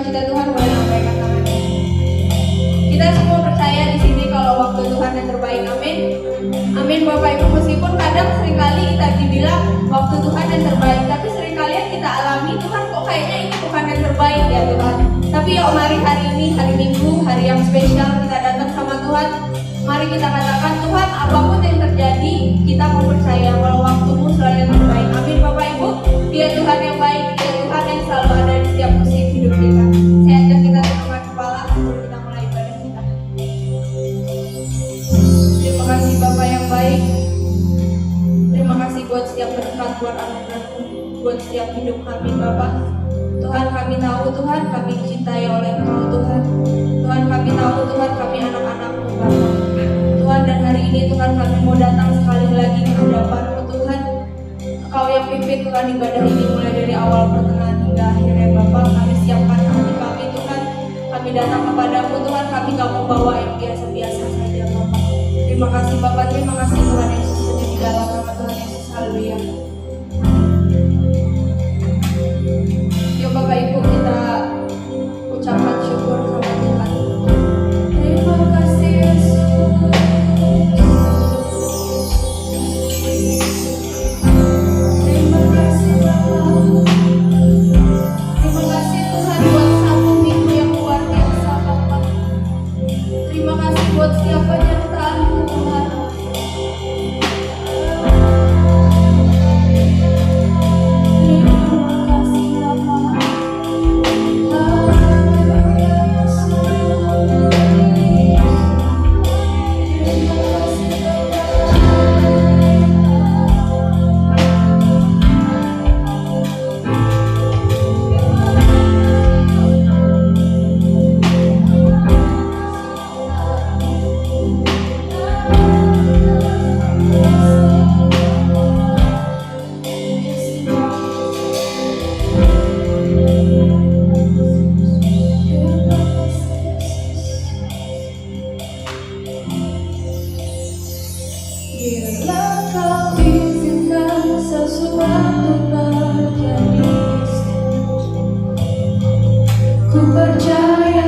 sukacita Tuhan boleh lambaikan tangannya. Kita semua percaya di sini kalau waktu Tuhan yang terbaik. Amin. Amin Bapak Ibu. Meskipun kadang seringkali kita dibilang waktu Tuhan yang terbaik, tapi seringkali yang kita alami Tuhan kok kayaknya ini bukan yang terbaik ya Tuhan. Tapi yuk mari hari ini, hari Minggu, hari yang spesial kita datang sama Tuhan. Mari kita katakan Tuhan apapun yang terjadi kita mau percaya kalau waktumu selalu yang terbaik. Amin Bapak Ibu. Dia Tuhan yang baik, dia Tuhan yang selalu ada di setiap musim hidup kita. Saya ajak kita tundukkan kepala sebelum kita mulai ibadah kita. Terima kasih Bapak yang baik. Terima kasih buat setiap berkat, buat anugerah-Mu, buat setiap hidup kami Bapak. Tuhan kami tahu Tuhan kami dicintai oleh Engkau Tuhan. Tuhan kami tahu Tuhan kami anak-anak-Mu Bapak. Tuhan dan hari ini Tuhan kami mau datang sekali lagi ke hadapan-Mu Tuhan. Engkau yang pimpin Tuhan ibadah ini mulai dari awal pertengahan hingga akhirnya Bapak. Kami siapkan hati kami Tuhan. Kami datang kepada-Mu Tuhan. Kami gak mau bawa yang biasa-biasa saja Bapak. Terima kasih Bapak. Terima kasih Tuhan Yesus. Hanya di dalam nama Tuhan Yesus. Haleluya. Yuk Bapak Ibu kita ucapkan syukur sama Tuhan. Terima kasih Yesus. Terima kasih Bapak. Terima kasih Tuhan buat satu minggu yang luar biasa Bapak. Terima kasih buat setiap penyertaan-Mu Tuhan. Ku percaya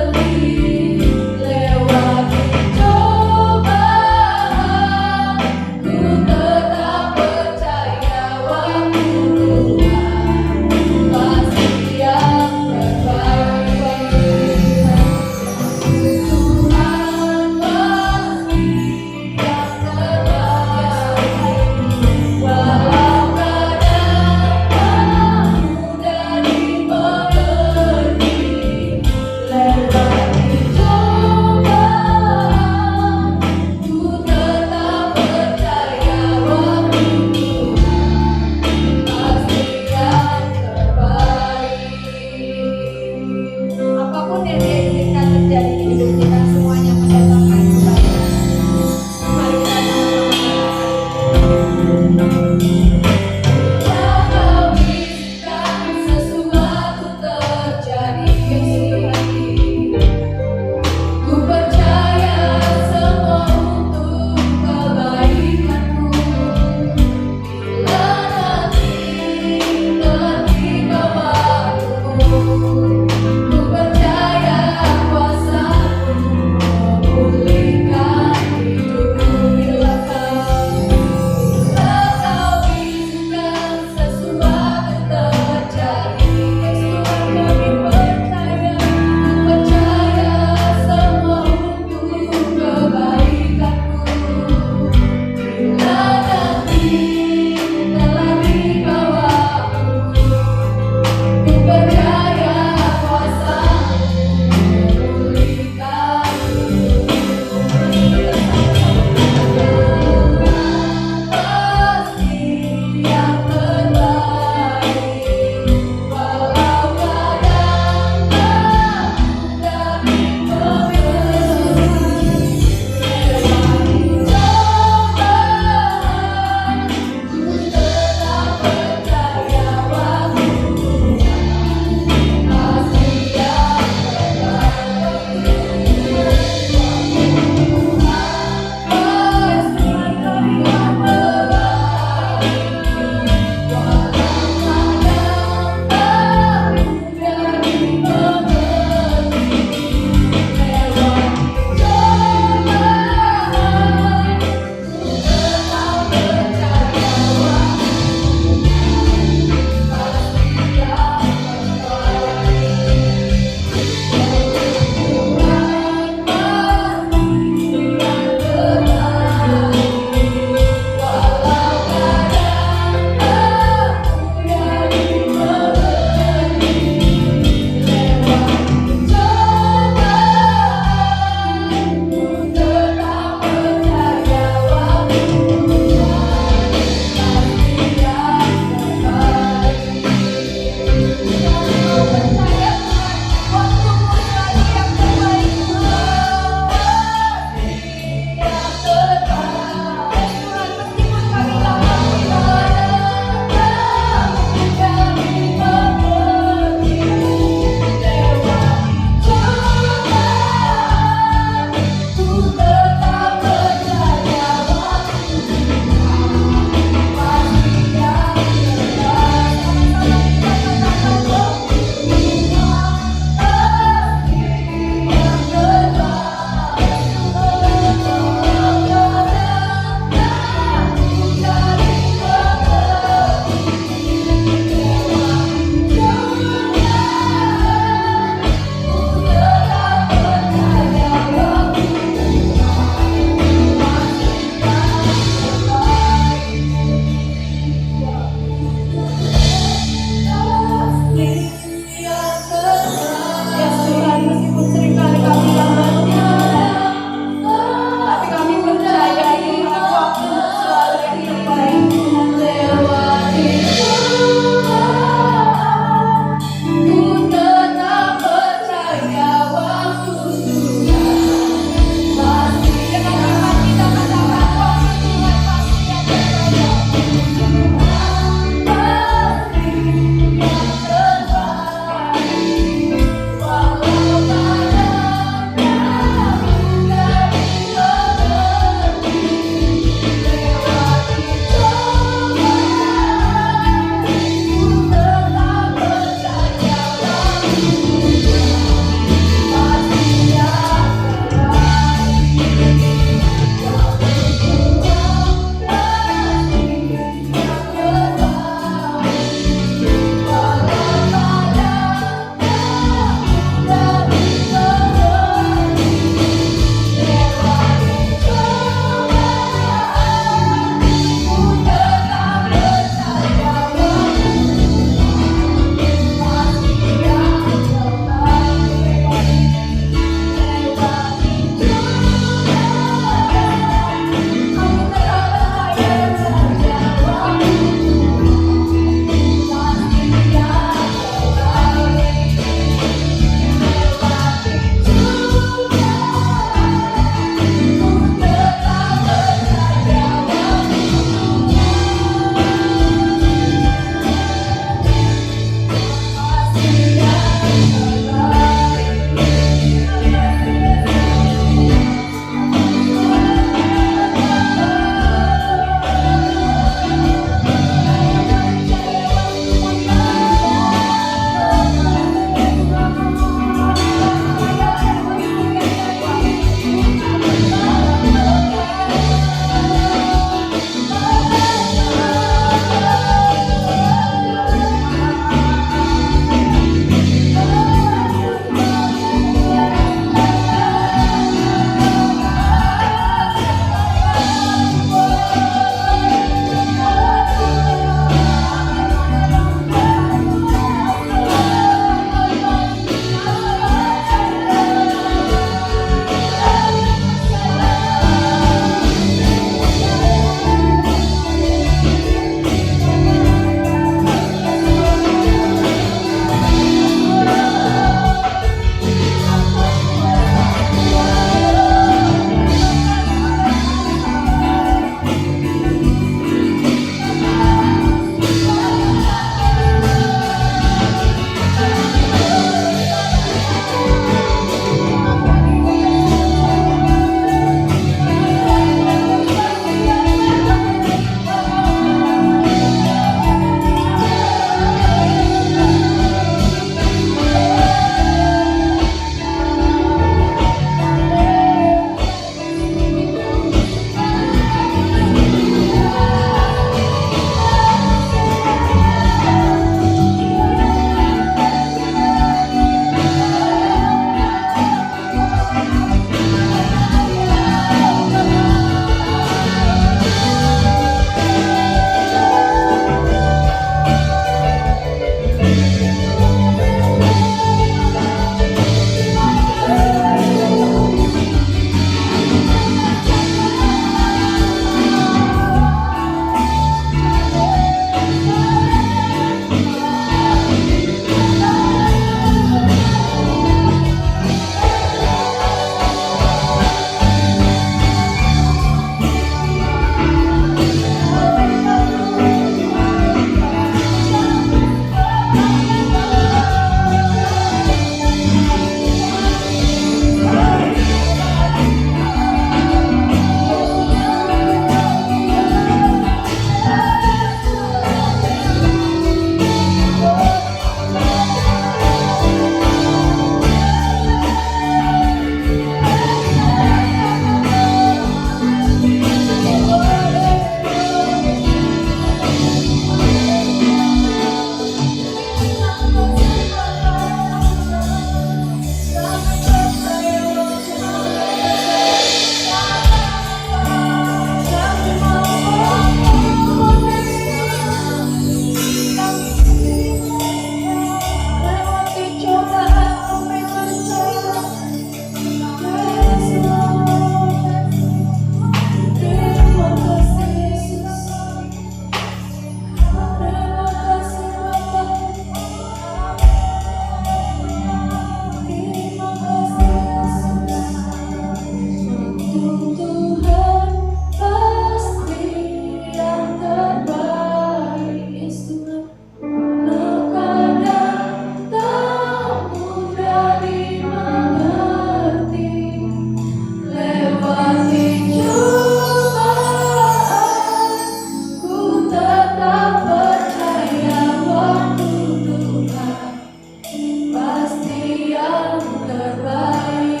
pasti yang terbaik.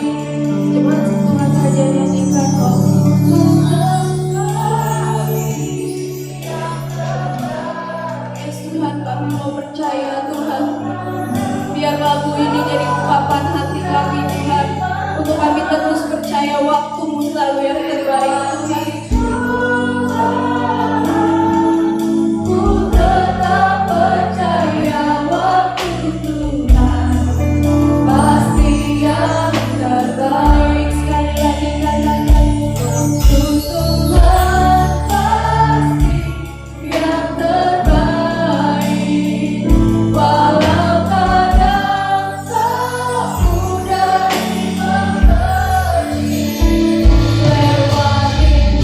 Jemaat Tuhan saja nyanyikan Yes Tuhan, kami mau percaya Tuhan. Biar lagu ini jadi ungkapan hati kami Tuhan, untuk kami terus percaya waktu-Mu selalu yang terbaik Tuhan. Ku tetap percaya waktu Tuhan pasti yang terbaik. Sekali lagi katakan, waktu Tuhan pasti yang terbaik. Walau kadang tak mudah dimengerti, lewati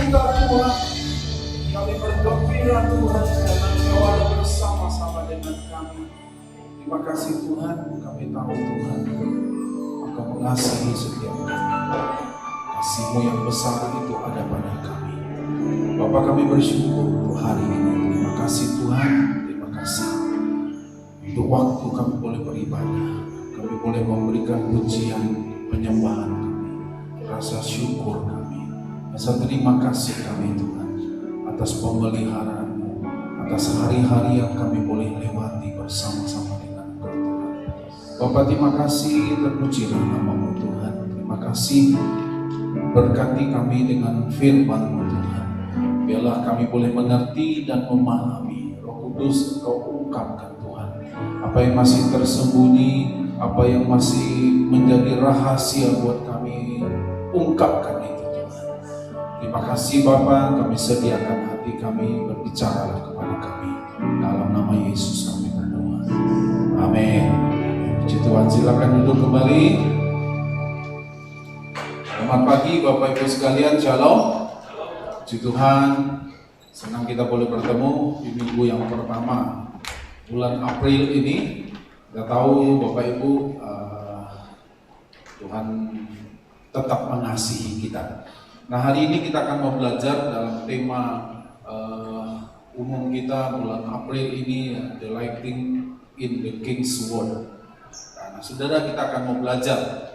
bersuka Tuhan, kami bergembira Tuhan karena Engkau ada bersama-sama dengan kami. Terima kasih Tuhan, kami tahu Tuhan Engkau mengasihi setiap kami. Kasih-Mu yang besar itu ada pada kami. Bapa, kami bersyukur untuk hari ini. Terima kasih Tuhan, terima kasih untuk waktu kami boleh beribadah, kami boleh memberikan pujian, penyembahan kami, rasa syukur kami, rasa terima kasih kami Tuhan atas pemeliharaan-Mu, atas hari-hari yang kami boleh lewati bersama-sama dengan Engkau Tuhan. Bapa, terima kasih, terpujilah nama-Mu Tuhan. Terima kasih, berkati kami dengan firman-Mu Tuhan. Biarlah kami boleh mengerti dan memahami. Roh Kudus, Engkau ungkapkan Tuhan apa yang masih tersembunyi, apa yang masih menjadi rahasia buat kami, ungkapkan itu Tuhan. Terima kasih Bapa, kami sediakan hati kami, berbicaralah kepada kami. Dalam nama Yesus kami berdoa. Amin. Puji Tuhan, silakan duduk kembali. Selamat pagi Bapak Ibu sekalian, Shalom. Puji Tuhan, senang kita boleh bertemu di minggu yang pertama bulan April ini. Kita tahu Bapak Ibu, Tuhan tetap mengasihi kita. Nah, hari ini kita akan mau belajar dalam tema umum kita bulan April ini, Delighting in the King's Word. Nah, saudara, kita akan mau belajar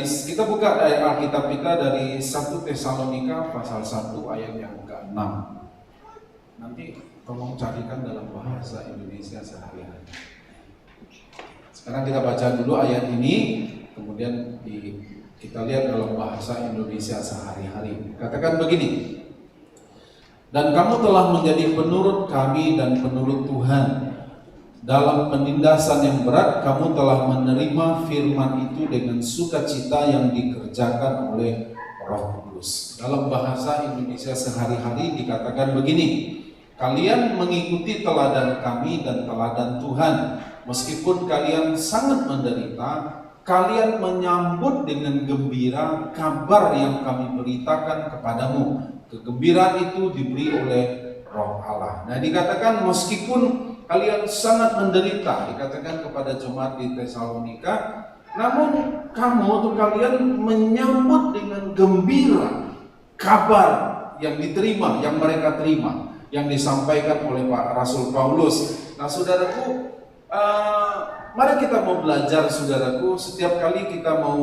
kita buka dari Alkitab kita dari 1 Tesalonika pasal 1 ayat yang ke-6. Nanti tolong carikan dalam bahasa Indonesia sehari-hari. Sekarang kita baca dulu ayat ini, kemudian kita lihat dalam bahasa Indonesia sehari-hari. Katakan begini: dan kamu telah menjadi penurut kami dan penurut Tuhan. Dalam penindasan yang berat, kamu telah menerima firman itu dengan sukacita yang dikerjakan oleh Roh Kudus. Dalam bahasa Indonesia sehari-hari dikatakan begini: kalian mengikuti teladan kami dan teladan Tuhan. Meskipun kalian sangat menderita, kalian menyambut dengan gembira kabar yang kami beritakan kepadamu. Kegembiraan itu diberi oleh Roh Allah. Nah, dikatakan meskipun kalian sangat menderita, dikatakan kepada jemaat di Tesalonika, namun kamu atau kalian menyambut dengan gembira kabar yang diterima, yang mereka terima, yang disampaikan oleh Pak Rasul Paulus. Nah, saudaraku, mari kita mau belajar, saudaraku. Setiap kali kita mau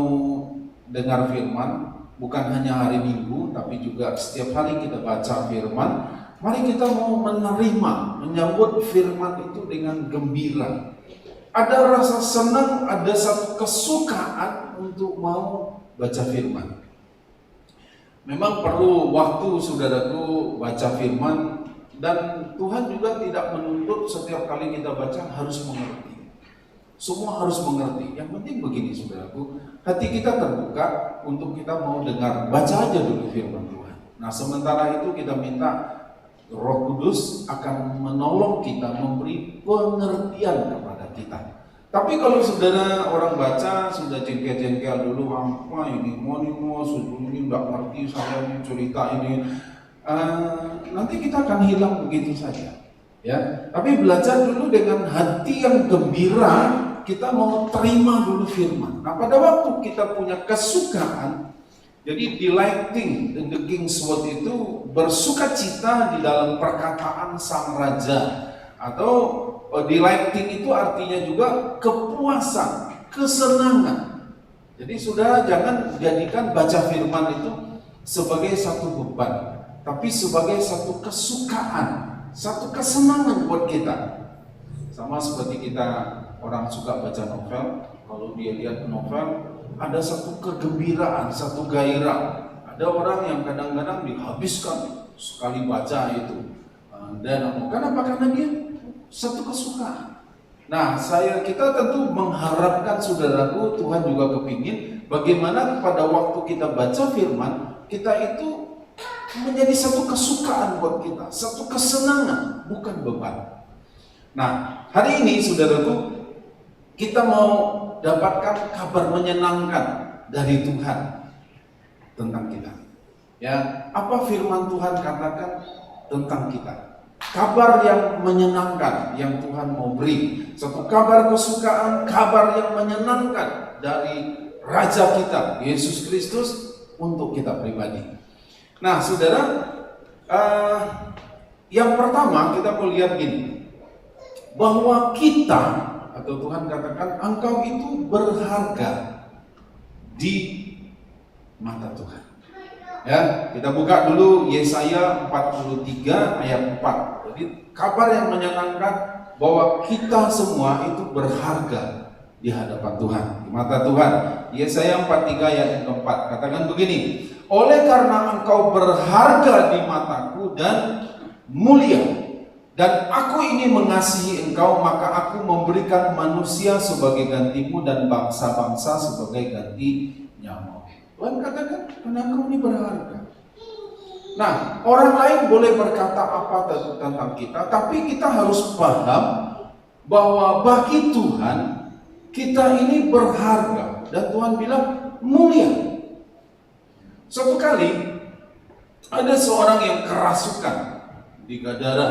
dengar firman, bukan hanya hari Minggu, tapi juga setiap hari kita baca firman. Mari kita mau menerima, menyambut firman itu dengan gembira. Ada rasa senang, ada satu kesukaan untuk mau baca firman. Memang perlu waktu, saudaraku, baca firman, dan Tuhan juga tidak menuntut setiap kali kita baca harus mengerti. Semua harus mengerti. Yang penting begini, saudaraku, hati kita terbuka untuk kita mau dengar, baca aja dulu firman Tuhan. Nah, sementara itu kita minta Roh Kudus akan menolong kita, memberi pengertian kepada kita. Tapi kalau saudara orang baca sudah jengkel-jengkel dulu, apa ini, mau ini nggak ngerti saya ini cerita ini, nanti kita akan hilang begitu saja. Ya, tapi belajar dulu dengan hati yang gembira, kita mau terima dulu firman. Nah, pada waktu kita punya kesukaan, jadi delighting in the King's Word itu bersukacita di dalam perkataan sang raja, atau delighting itu artinya juga kepuasan, kesenangan. Jadi saudara jangan jadikan baca firman itu sebagai satu beban, tapi sebagai satu kesukaan, satu kesenangan buat kita. Sama seperti kita orang suka baca novel, kalau dia lihat novel ada satu kegembiraan, satu gairah. Ada orang yang kadang-kadang dihabiskan sekali baca itu. Dan kenapa? Karena dia satu kesukaan. Nah, kita tentu mengharapkan, saudaraku, Tuhan juga kepingin bagaimana pada waktu kita baca firman, kita itu menjadi satu kesukaan buat kita, satu kesenangan, bukan beban. Nah, hari ini, saudaraku, kita mau dapatkan kabar menyenangkan dari Tuhan tentang kita. Ya, apa firman Tuhan katakan tentang kita? Kabar yang menyenangkan yang Tuhan mau beri, satu kabar kesukaan, kabar yang menyenangkan dari Raja kita, Yesus Kristus, untuk kita pribadi. Nah, saudara, yang pertama kita mau lihat gini, bahwa kita, atau Tuhan katakan engkau itu berharga di mata Tuhan. Ya, kita buka dulu Yesaya 43 ayat 4. Jadi kabar yang menyenangkan bahwa kita semua itu berharga di hadapan Tuhan, di mata Tuhan. Yesaya 43 ayat yang keempat katakan begini, oleh karena engkau berharga di mataku dan mulia, dan aku ini mengasihi engkau, maka aku memberikan manusia sebagai gantimu dan bangsa-bangsa sebagai gantinya. Tuhan katakan, karena engkau ini berharga. Nah, orang lain boleh berkata apa tentang kita, tapi kita harus paham bahwa bagi Tuhan kita ini berharga, dan Tuhan bilang mulia. Suatu kali ada seorang yang kerasukan di Gadara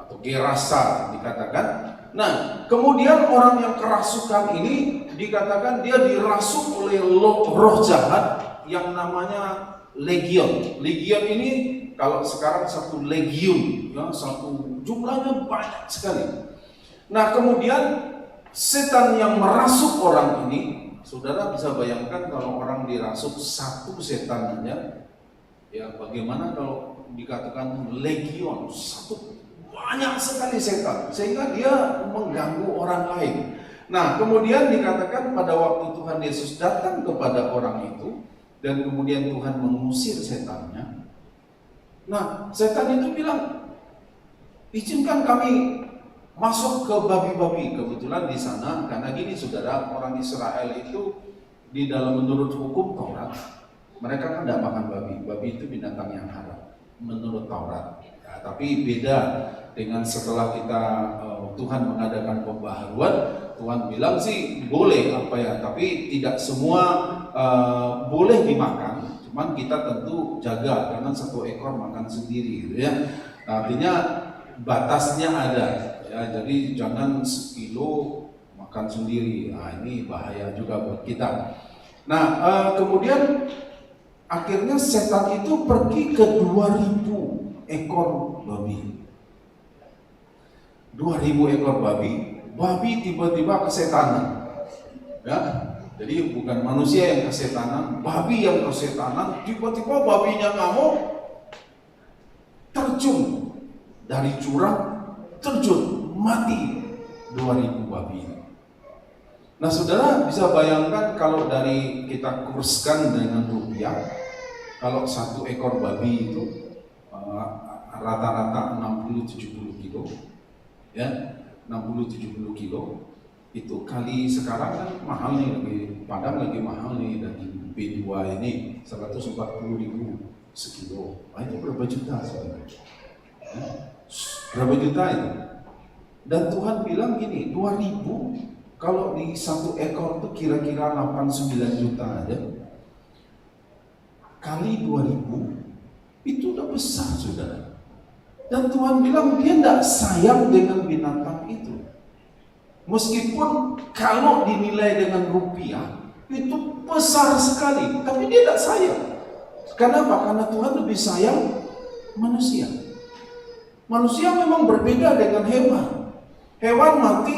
atau Gerasa dikatakan. Nah, kemudian orang yang kerasukan ini dikatakan dia dirasuk oleh roh jahat yang namanya legion. Legion ini kalau sekarang satu legiun, ya, satu jumlahnya banyak sekali. Nah, kemudian setan yang merasuk orang ini, saudara bisa bayangkan kalau orang dirasuk satu setan aja, ya bagaimana kalau dikatakan legion, satu banyak sekali setan, sehingga dia mengganggu orang lain. Nah, kemudian dikatakan pada waktu Tuhan Yesus datang kepada orang itu, dan kemudian Tuhan mengusir setannya. Nah, setan itu bilang, izinkan kami masuk ke babi-babi. Kebetulan di sana, karena gini saudara, orang Israel itu di dalam menurut hukum Taurat, mereka kan tidak makan babi. Babi itu binatang yang haram menurut Taurat. Ya, tapi beda dengan setelah kita Tuhan mengadakan pembaharuan, Tuhan bilang sih boleh apa ya, tapi tidak semua boleh dimakan. Cuman kita tentu jaga, karena satu ekor makan sendiri, gitu ya. Artinya batasnya ada, ya. Jadi jangan sekilo makan sendiri. Nah, ini bahaya juga buat kita. Nah, kemudian akhirnya setan itu pergi ke 2000 ekor babi. 2000 ekor babi tiba-tiba kesetanan, ya. Jadi bukan manusia yang kesetanan, babi yang kesetanan. Tiba-tiba babinya ngamuk, terjun dari jurang, terjun mati 2000 babi. Nah, saudara bisa bayangkan kalau dari kita kurskan dengan rupiah, kalau satu ekor babi itu rata-rata 60-70 kilo, ya, 60-70 kilo, itu kali sekarang kan mahal nih, lagi Padang lagi mahal nih, daging B2 ini 140.000 sekilo. Nah, itu berapa juta sebenarnya? Ya, berapa juta itu? Dan Tuhan bilang gini, 2000 kalau di satu ekor itu kira-kira 8-9 juta aja, kali 2000 itu udah besar, saudara. Dan Tuhan bilang dia tidak sayang dengan binatang itu. Meskipun kalau dinilai dengan rupiah itu besar sekali, tapi dia tidak sayang. Kenapa? Karena Tuhan lebih sayang manusia. Manusia memang berbeda dengan hewan. Hewan mati,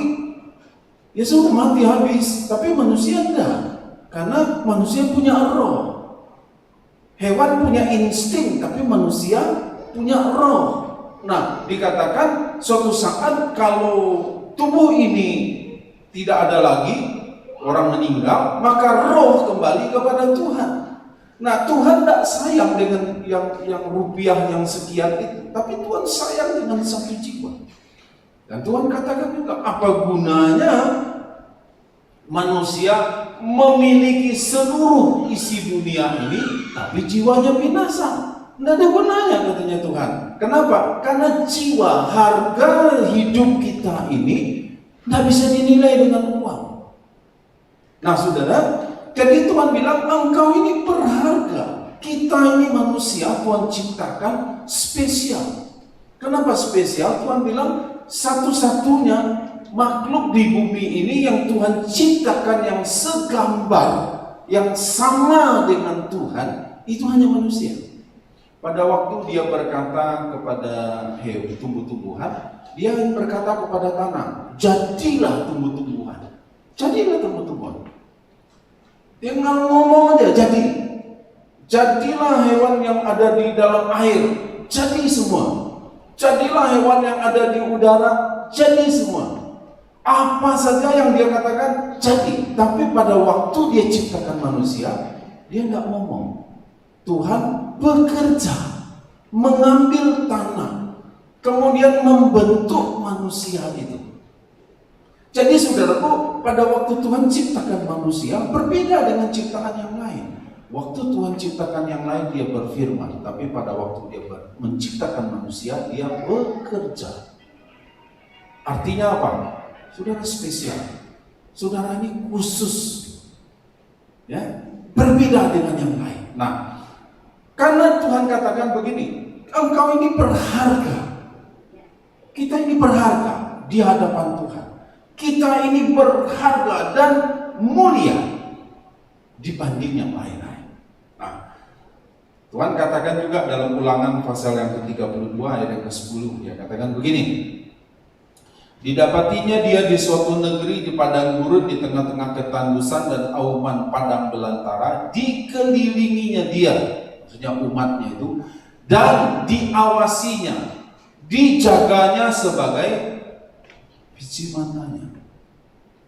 ya sudah mati habis. Tapi manusia enggak, karena manusia punya roh. Hewan punya insting, tapi manusia punya roh. Nah, dikatakan suatu saat kalau tubuh ini tidak ada lagi, orang meninggal, maka roh kembali kepada Tuhan. Nah, Tuhan tidak sayang dengan yang rupiah yang sekian itu, tapi Tuhan sayang dengan satu jiwa. Dan Tuhan katakan juga, apa gunanya manusia memiliki seluruh isi dunia ini, tapi jiwanya binasa? Tidak ada gunanya, katanya Tuhan. Kenapa? Karena jiwa, harga hidup kita ini tidak bisa dinilai dengan uang. Nah, saudara, jadi Tuhan bilang engkau ini berharga kita ini manusia Tuhan ciptakan spesial. Kenapa spesial? Tuhan bilang satu-satunya makhluk di bumi ini yang Tuhan ciptakan yang segambar, yang sama dengan Tuhan, itu hanya manusia. Pada waktu dia berkata kepada tumbuh-tumbuhan, dia berkata kepada tanah, jadilah tumbuh-tumbuhan. Jadilah tumbuh-tumbuhan. Dia ngomong aja, jadi. Jadilah hewan yang ada di dalam air, jadi semua. Jadilah hewan yang ada di udara, jadi semua. Apa saja yang dia katakan, jadi. Tapi pada waktu dia ciptakan manusia, dia tidak ngomong. Tuhan bekerja, mengambil tanah, kemudian membentuk manusia itu. Jadi saudaraku, pada waktu Tuhan ciptakan manusia, berbeda dengan ciptaan yang lain. Waktu Tuhan ciptakan yang lain, dia berfirman. Tapi pada waktu dia menciptakan manusia, dia bekerja. Artinya apa? Saudara spesial. Saudara ini khusus. Ya, berbeda dengan yang lain. Nah, karena Tuhan katakan begini, engkau ini berharga. Kita ini berharga di hadapan Tuhan. Kita ini berharga dan mulia dibanding yang lain-lain. Nah, Tuhan katakan juga dalam Ulangan pasal yang ke-32 ayat yang ke-10, dia katakan begini, didapatinya dia di suatu negeri di padang gurun di tengah-tengah ketandusan dan auman padang belantara, dikelilinginya dia, maksudnya umatnya itu, dan diawasinya, dijaganya sebagai biji matanya.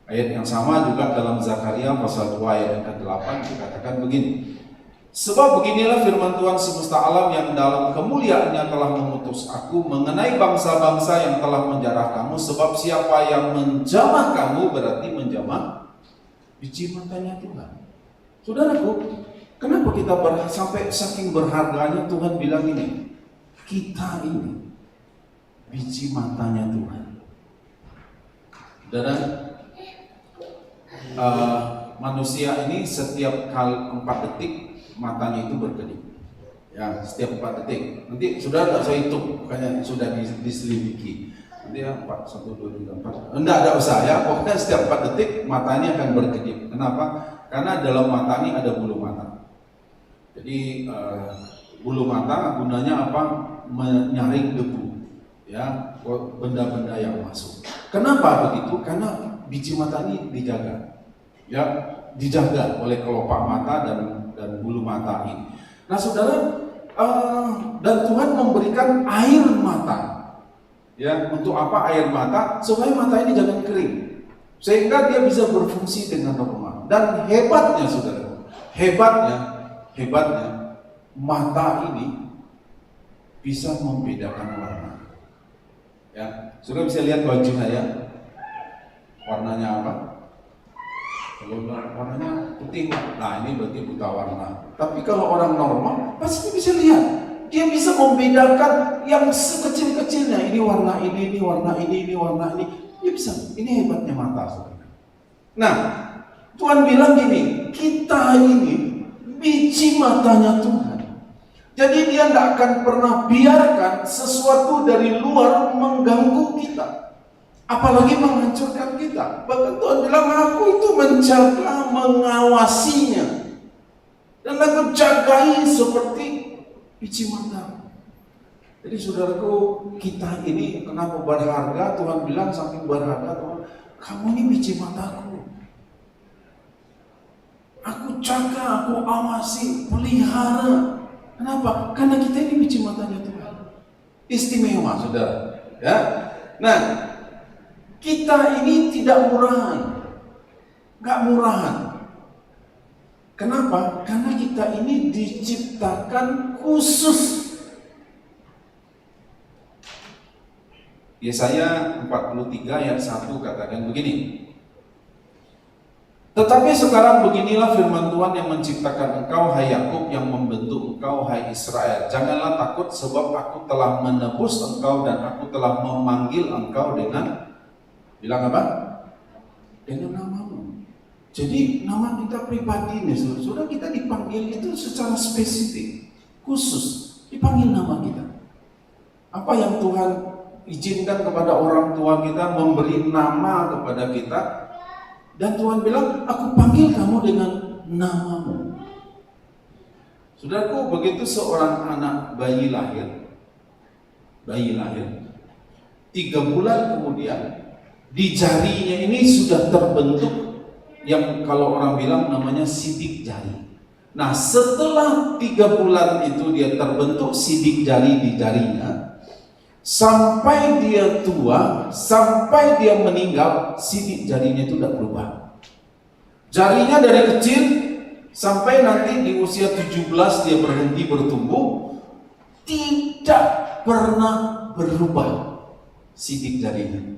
Ayat yang sama juga dalam Zakaria pasal 2 ayat yang ke-8 dikatakan begini, sebab beginilah firman Tuhan semesta alam yang dalam kemuliaannya telah mengutus aku mengenai bangsa-bangsa yang telah menjarah kamu, sebab siapa yang menjamah kamu berarti menjamah biji matanya Tuhan. Saudaraku, kenapa kita sampai saking berharganya Tuhan bilang ini, kita ini biji matanya Tuhan. Dan manusia ini setiap kali 4 detik matanya itu berkedip. Ya, setiap 4 detik. Nanti sudah tak saya hitung, makanya sudah diselidiki. Nanti ya 4, 1, 2, 3, 4. Enggak usah ya, pokoknya setiap 4 detik matanya akan berkedip. Kenapa? Karena dalam mata ini ada bulu mata. Jadi bulu mata gunanya apa? Menyaring debu, ya, benda-benda yang masuk. Kenapa begitu? Karena biji mata ini dijaga, ya, dijaga oleh kelopak mata dan bulu mata ini. Nah, saudara, dan Tuhan memberikan air mata, ya, untuk apa air mata? Supaya mata ini jangan kering, sehingga dia bisa berfungsi dengan normal. Dan hebatnya, saudara, hebatnya mata ini bisa membedakan warna. Ya, saudara bisa lihat baju saya, warnanya apa? Kalau warnanya putih, nah ini berarti buta warna. Tapi kalau orang normal pasti bisa lihat. Dia bisa membedakan yang sekecil-kecilnya. Ini warna ini warna ini warna ini. Dia bisa. Ini hebatnya mata, saudara. Nah, Tuhan bilang gini, kita ini biji matanya Tuhan. Jadi dia tidak akan pernah biarkan sesuatu dari luar mengganggu kita, apalagi menghancurkan kita. Bahkan Tuhan bilang, aku itu menjaga, mengawasinya, dan aku jagai seperti biji mata. Jadi saudaraku, kita ini kenapa berharga? Tuhan bilang saking berharga, Tuhan, kamu ini biji mataku. Aku jaga, aku awasi, pelihara. Kenapa? Karena kita ini biji matanya Tuhan. Istimewa, saudara. Ya. Nah, kita ini tidak murahan, nggak murahan. Kenapa? Karena kita ini diciptakan khusus. Yesaya 43 ayat 1 katakan begini, tetapi sekarang beginilah firman Tuhan yang menciptakan engkau, hai Yakub, yang membentuk engkau, hai Israel. Janganlah takut, sebab aku telah menebus engkau dan aku telah memanggil engkau dengan, bilang apa? Dengan namamu. Jadi nama kita pribadi nih, saudara, kita dipanggil itu secara spesifik, khusus, dipanggil nama kita. Apa yang Tuhan izinkan kepada orang tua kita, memberi nama kepada kita, dan Tuhan bilang, aku panggil kamu dengan namamu. Saudaraku, begitu seorang anak bayi lahir, 3 bulan kemudian, di jarinya ini sudah terbentuk yang kalau orang bilang namanya sidik jari. Nah, setelah 3 bulan itu dia terbentuk sidik jari di jarinya, sampai dia tua, sampai dia meninggal, sidik jarinya itu tidak berubah. Jarinya dari kecil sampai nanti di usia 17 dia berhenti bertumbuh, tidak pernah berubah sidik jarinya.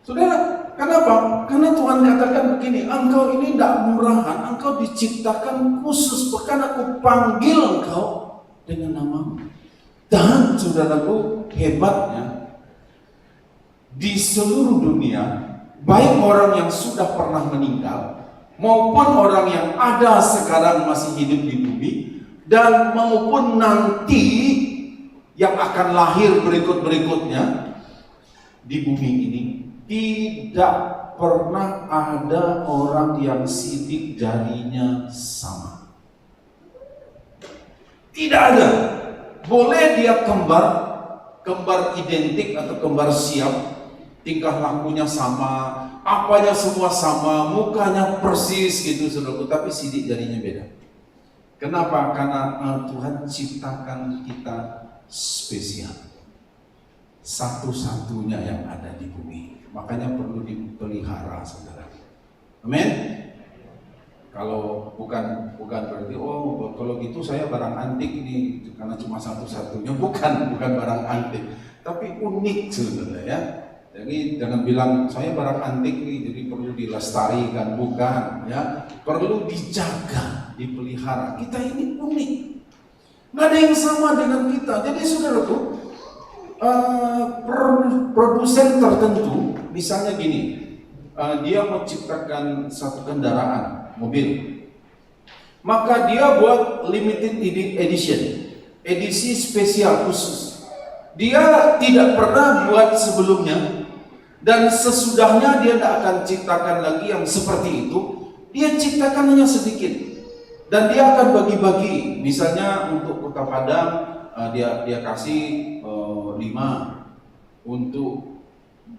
Saudara, kenapa? Karena Tuhan katakan begini, engkau ini tidak murahan, engkau diciptakan khusus, bahkan aku panggil engkau dengan namamu. Dan saudaraku, hebatnya, di seluruh dunia, baik orang yang sudah pernah meninggal, maupun orang yang ada sekarang masih hidup di bumi, dan maupun nanti yang akan lahir berikut-berikutnya di bumi ini, tidak pernah ada orang yang sidik jarinya sama. Tidak ada. Boleh dia kembar identik atau kembar siap, tingkah lakunya sama, apanya semua sama, mukanya persis gitu saudaraku, tapi sidik jarinya beda. Kenapa? Karena Tuhan ciptakan kita spesial, satu-satunya yang ada di bumi. Makanya perlu dipelihara, saudara. Amin. Kalau bukan berarti kalau gitu saya barang antik ini karena cuma satu-satunya, bukan barang antik, tapi unik, saudara ya. Jadi jangan bilang saya barang antik nih, jadi perlu dilestarikan, bukan ya. Perlu dijaga, dipelihara. Kita ini unik, nggak ada yang sama dengan kita. Jadi saudaraku, produsen tertentu, misalnya gini, dia menciptakan satu kendaraan, mobil, maka dia buat limited edition, edisi spesial khusus. Dia tidak pernah buat sebelumnya, dan sesudahnya dia tidak akan ciptakan lagi yang seperti itu. Dia ciptakan hanya sedikit, dan dia akan bagi-bagi. Misalnya untuk Kota Padang, dia kasih 5, untuk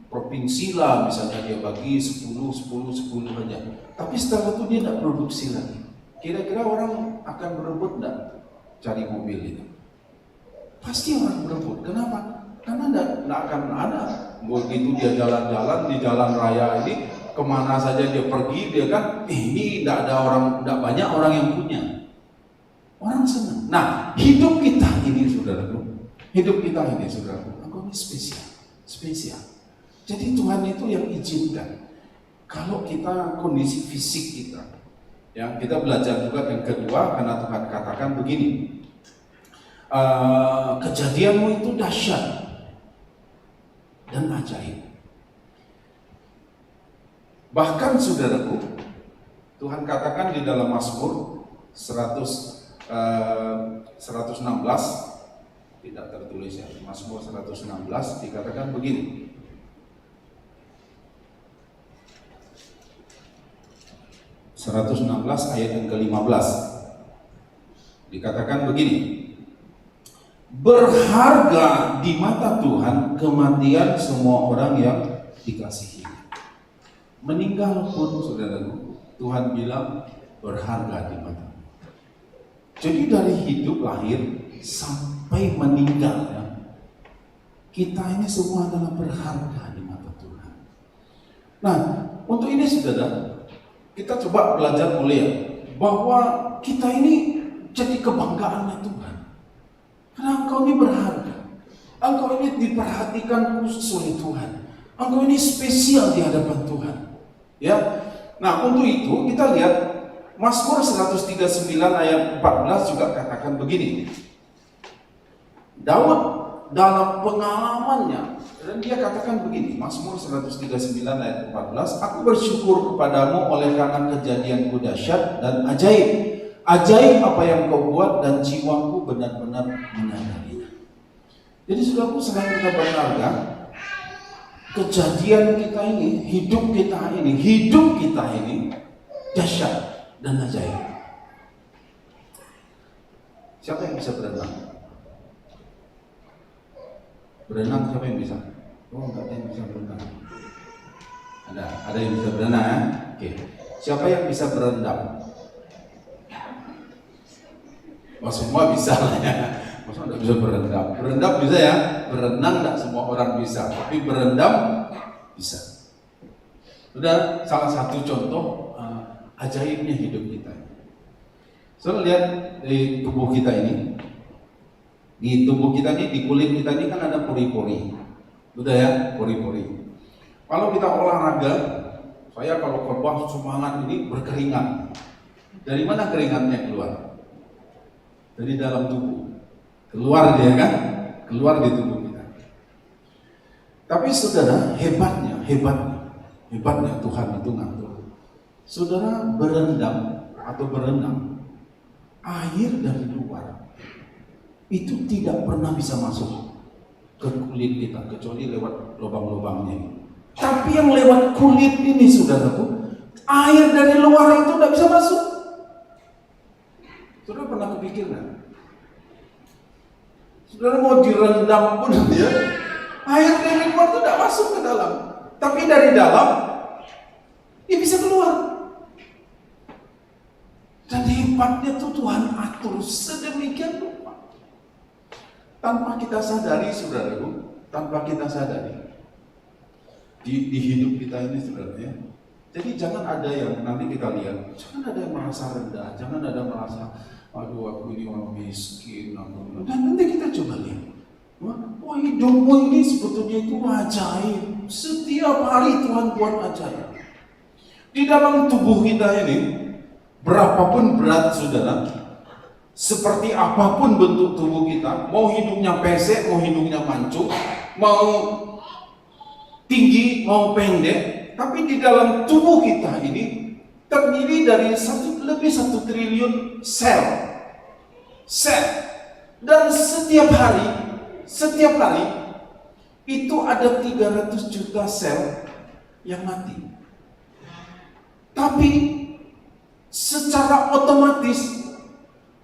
provinsi lah misalnya dia bagi 10 aja. Tapi setelah itu dia tidak produksi lagi. Kira-kira orang akan berebut tidak cari mobil itu? Pasti orang berebut. Kenapa? Karena tidak akan ada. Begitu dia jalan-jalan di jalan raya ini, kemana saja dia pergi, dia kan ini tidak banyak orang yang punya. Orang senang. Nah, hidup kita ini saudaraku, engkau ini spesial. Jadi Tuhan itu yang izinkan. Kalau kita kondisi fisik kita, yang kita belajar juga yang kedua, karena Tuhan katakan begini, kejadianmu itu dahsyat dan ajaib. Bahkan saudaraku, Tuhan katakan di dalam Mazmur 116, tidak tertulis ya, Mazmur 116 dikatakan begini. (116) ayat yang ke-15 dikatakan begini, berharga di mata Tuhan kematian semua orang yang dikasihi. Meninggal pun saudaraku, Tuhan bilang berharga di mata. Jadi dari hidup lahir sampai meninggal ya, kita ini semua adalah berharga di mata Tuhan. Nah, untuk ini saudara, kita coba belajar mulia bahwa kita ini jadi kebanggaannya Tuhan. Karena engkau ini berharga, engkau ini diperhatikan khusus oleh Tuhan, engkau ini spesial di hadapan Tuhan. Ya, nah untuk itu kita lihat Mazmur 139 ayat 14 juga katakan begini. Daud dalam pengalamannya. Dan dia katakan begini, Mazmur 139 ayat 14, aku bersyukur kepadamu oleh karena kejadianku dahsyat dan ajaib. Ajaib apa yang kau buat dan jiwaku benar-benar menyadarinya. Jadi saudaraku, selain kita berharga, kejadian kita ini, hidup kita ini dahsyat dan ajaib. Siapa yang bisa berenang? Berenang siapa yang bisa? Oh, enggak ada yang bisa berenang. Ada yang bisa berenang ya? Oke. Siapa yang bisa berendam? Oh, semua bisa lah ya. Masa enggak bisa berendam? Berendam bisa ya? Berenang enggak semua orang bisa, tapi berendam bisa. Sudah salah satu contoh ajaibnya hidup kita. So, lihat di tubuh kita ini. Di tubuh kita ini, di kulit kita ini kan ada pori-pori. Udah ya, pori-pori. Kalau kita olahraga, saya kalau khotbah semangat ini berkeringat. Dari mana keringatnya keluar? Dari dalam tubuh. Keluar dia kan? Keluar di tubuh kita. Tapi saudara, hebatnya Tuhan itu ngatur. Saudara berendam atau berenang, air dari luar itu tidak pernah bisa masuk ke kulit kita kecuali lewat lubang-lubangnya. Tapi yang lewat kulit ini, saudaraku, air dari luar itu tidak bisa masuk. Saudara pernah kepikiran? Saudara mau direndam pun dia, air dari luar itu tidak masuk ke dalam. Tapi dari dalam dia bisa keluar. Dan hebatnya tuh Tuhan atur sedemikian rupa. Tanpa kita sadari, saudaraku, di hidup kita ini, saudara. Jadi jangan ada yang nanti kita lihat, jangan ada yang merasa rendah, jangan ada yang merasa, aduh aku ini orang miskin, dan nanti kita coba lihat, wah hidupmu ini sebetulnya itu ajaib. Setiap hari Tuhan buat ajaib. Di dalam tubuh kita ini, berapapun berat saudara, seperti apapun bentuk tubuh kita, mau hidungnya pesek, mau hidungnya mancung, mau tinggi, mau pendek, tapi di dalam tubuh kita ini terdiri dari lebih 1 triliun sel. Dan setiap hari itu ada 300 juta sel yang mati. Tapi secara otomatis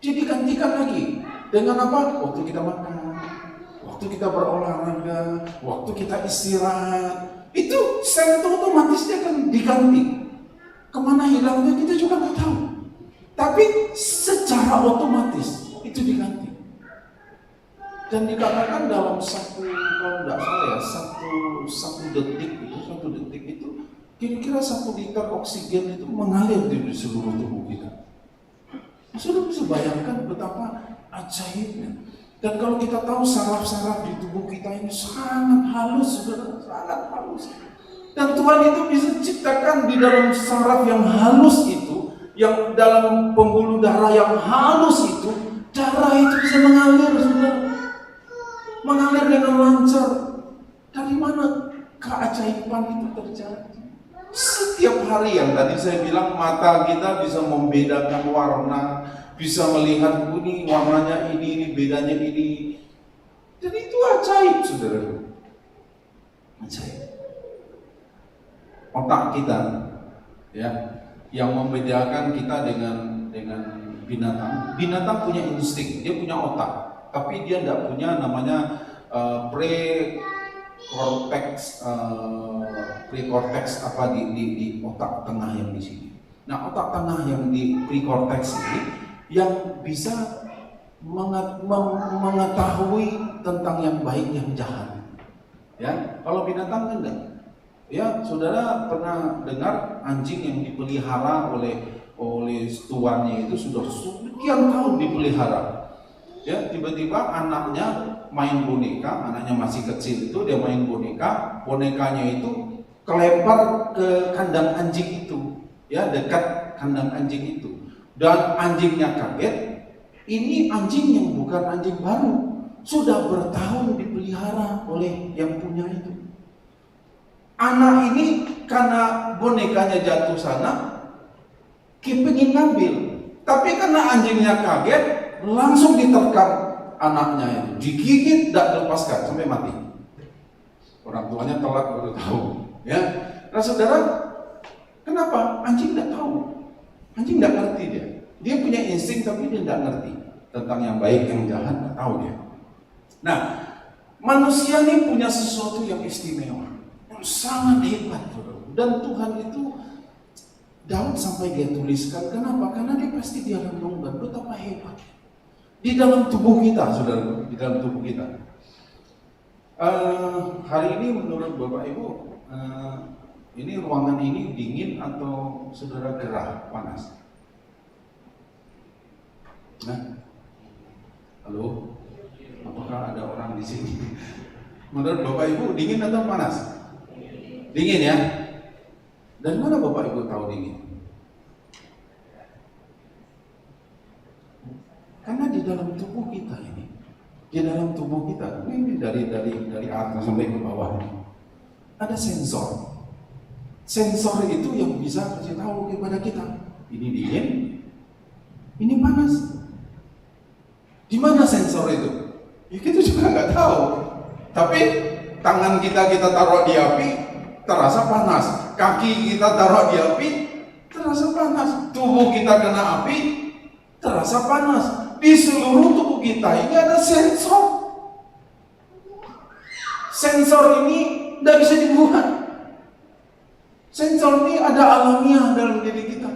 dia digantikan lagi dengan apa? Waktu kita makan, waktu kita berolahraga, waktu kita istirahat, itu sel itu otomatis dia akan diganti. Kemana hilangnya kita juga nggak tahu. Tapi secara otomatis itu diganti. Dan dikatakan dalam kalau tidak salah ya, satu detik itu kira-kira 1 liter oksigen itu mengalir di seluruh tubuh kita. Sudah bisa bayangkan betapa ajaibnya. Dan kalau kita tahu saraf-saraf di tubuh kita ini sangat halus, saudara, sangat halus. Dan Tuhan itu bisa ciptakan di dalam saraf yang halus itu, yang dalam pembuluh darah yang halus itu, darah itu bisa mengalir, saudara. Mengalir dengan lancar. Dari mana keajaiban itu terjadi? Setiap hari yang tadi saya bilang, mata kita bisa membedakan warna, bisa melihat ini warnanya ini bedanya ini. Jadi itu ajaib, saudara. Ajaib. Otak kita, ya, yang membedakan kita dengan binatang. Binatang punya insting, dia punya otak, tapi dia tidak punya namanya precortex apa di otak tengah yang di sini. Nah, otak tengah yang di precortex ini yang bisa mengetahui tentang yang baik yang jahat. Ya, kalau binatang kan enggak. Ya, saudara pernah dengar anjing yang dipelihara oleh tuannya itu sudah sekian tahun dipelihara. Ya, tiba-tiba anaknya main boneka, anaknya masih kecil itu dia main boneka, bonekanya itu kelempar ke kandang anjing itu, ya, dekat kandang anjing itu. Dan anjingnya kaget, ini anjing yang bukan anjing baru, sudah bertahun dipelihara Anak ini karena bonekanya jatuh sana, kepingin ngambil. Tapi karena anjingnya kaget, langsung diterkam anaknya itu. Digigit, tidak dilepaskan sampai mati. Orang tuanya telat baru tahu. Ya, nah saudara, kenapa? Anjing tidak tahu. Anjing tidak ngerti dia. Dia punya insting tapi dia tidak ngerti tentang yang baik, yang jahat, tidak tahu dia. Nah, manusia ini punya sesuatu yang istimewa, yang sangat hebat, dan Tuhan itu Daud sampai dia tuliskan. Kenapa? Karena dia pasti dia renungkan betapa hebat di dalam tubuh kita, saudara, di dalam tubuh kita. Hari ini menurut Bapak Ibu, ini ruangan ini dingin atau saudara gerah, panas? Nah, halo, apakah ada orang di sini? Menurut Bapak Ibu dingin atau panas? Dingin ya? Dan mana Bapak Ibu tahu dingin? Karena di dalam tubuh kita ini, di dalam tubuh kita ini dari atas sampai ke bawah ada sensor. Sensor itu yang bisa kasih tahu kepada kita, ini dingin, ini panas. Di mana sensor itu? Ya kita juga nggak tahu. Tapi tangan kita taruh di api, terasa panas. Kaki kita taruh di api, terasa panas. Tubuh kita kena api, terasa panas. Di seluruh tubuh kita ini ada sensor. Sensor ini tidak bisa dibuat. Sensor ini ada alamiah dalam diri kita.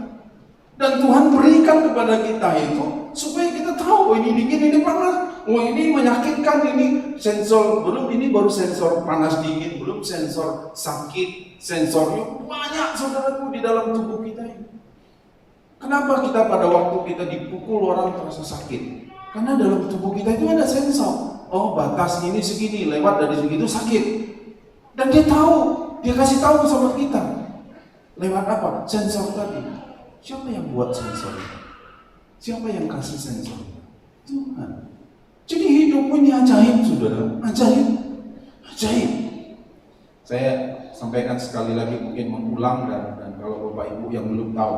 Dan Tuhan berikan kepada kita itu supaya kita tahu, oh ini dingin, ini panas. Oh ini menyakitkan, ini sensor, belum ini baru sensor panas dingin, belum sensor sakit, sensornya banyak saudaraku di dalam tubuh kita ini. Kenapa kita pada waktu kita dipukul orang terasa sakit? Karena dalam tubuh kita itu ada sensor. Oh batas ini segini, lewat dari segitu sakit. Dan dia tahu, dia kasih tahu sama kita. Lewat apa? Sensor tadi. Siapa yang buat sensor itu? Siapa yang kasih sensor? Tuhan. Jadi hidup ini ajaib, saudara. Ajaib. Ajaib. Saya sampaikan sekali lagi, mungkin mengulang dan kalau Bapak Ibu yang belum tahu,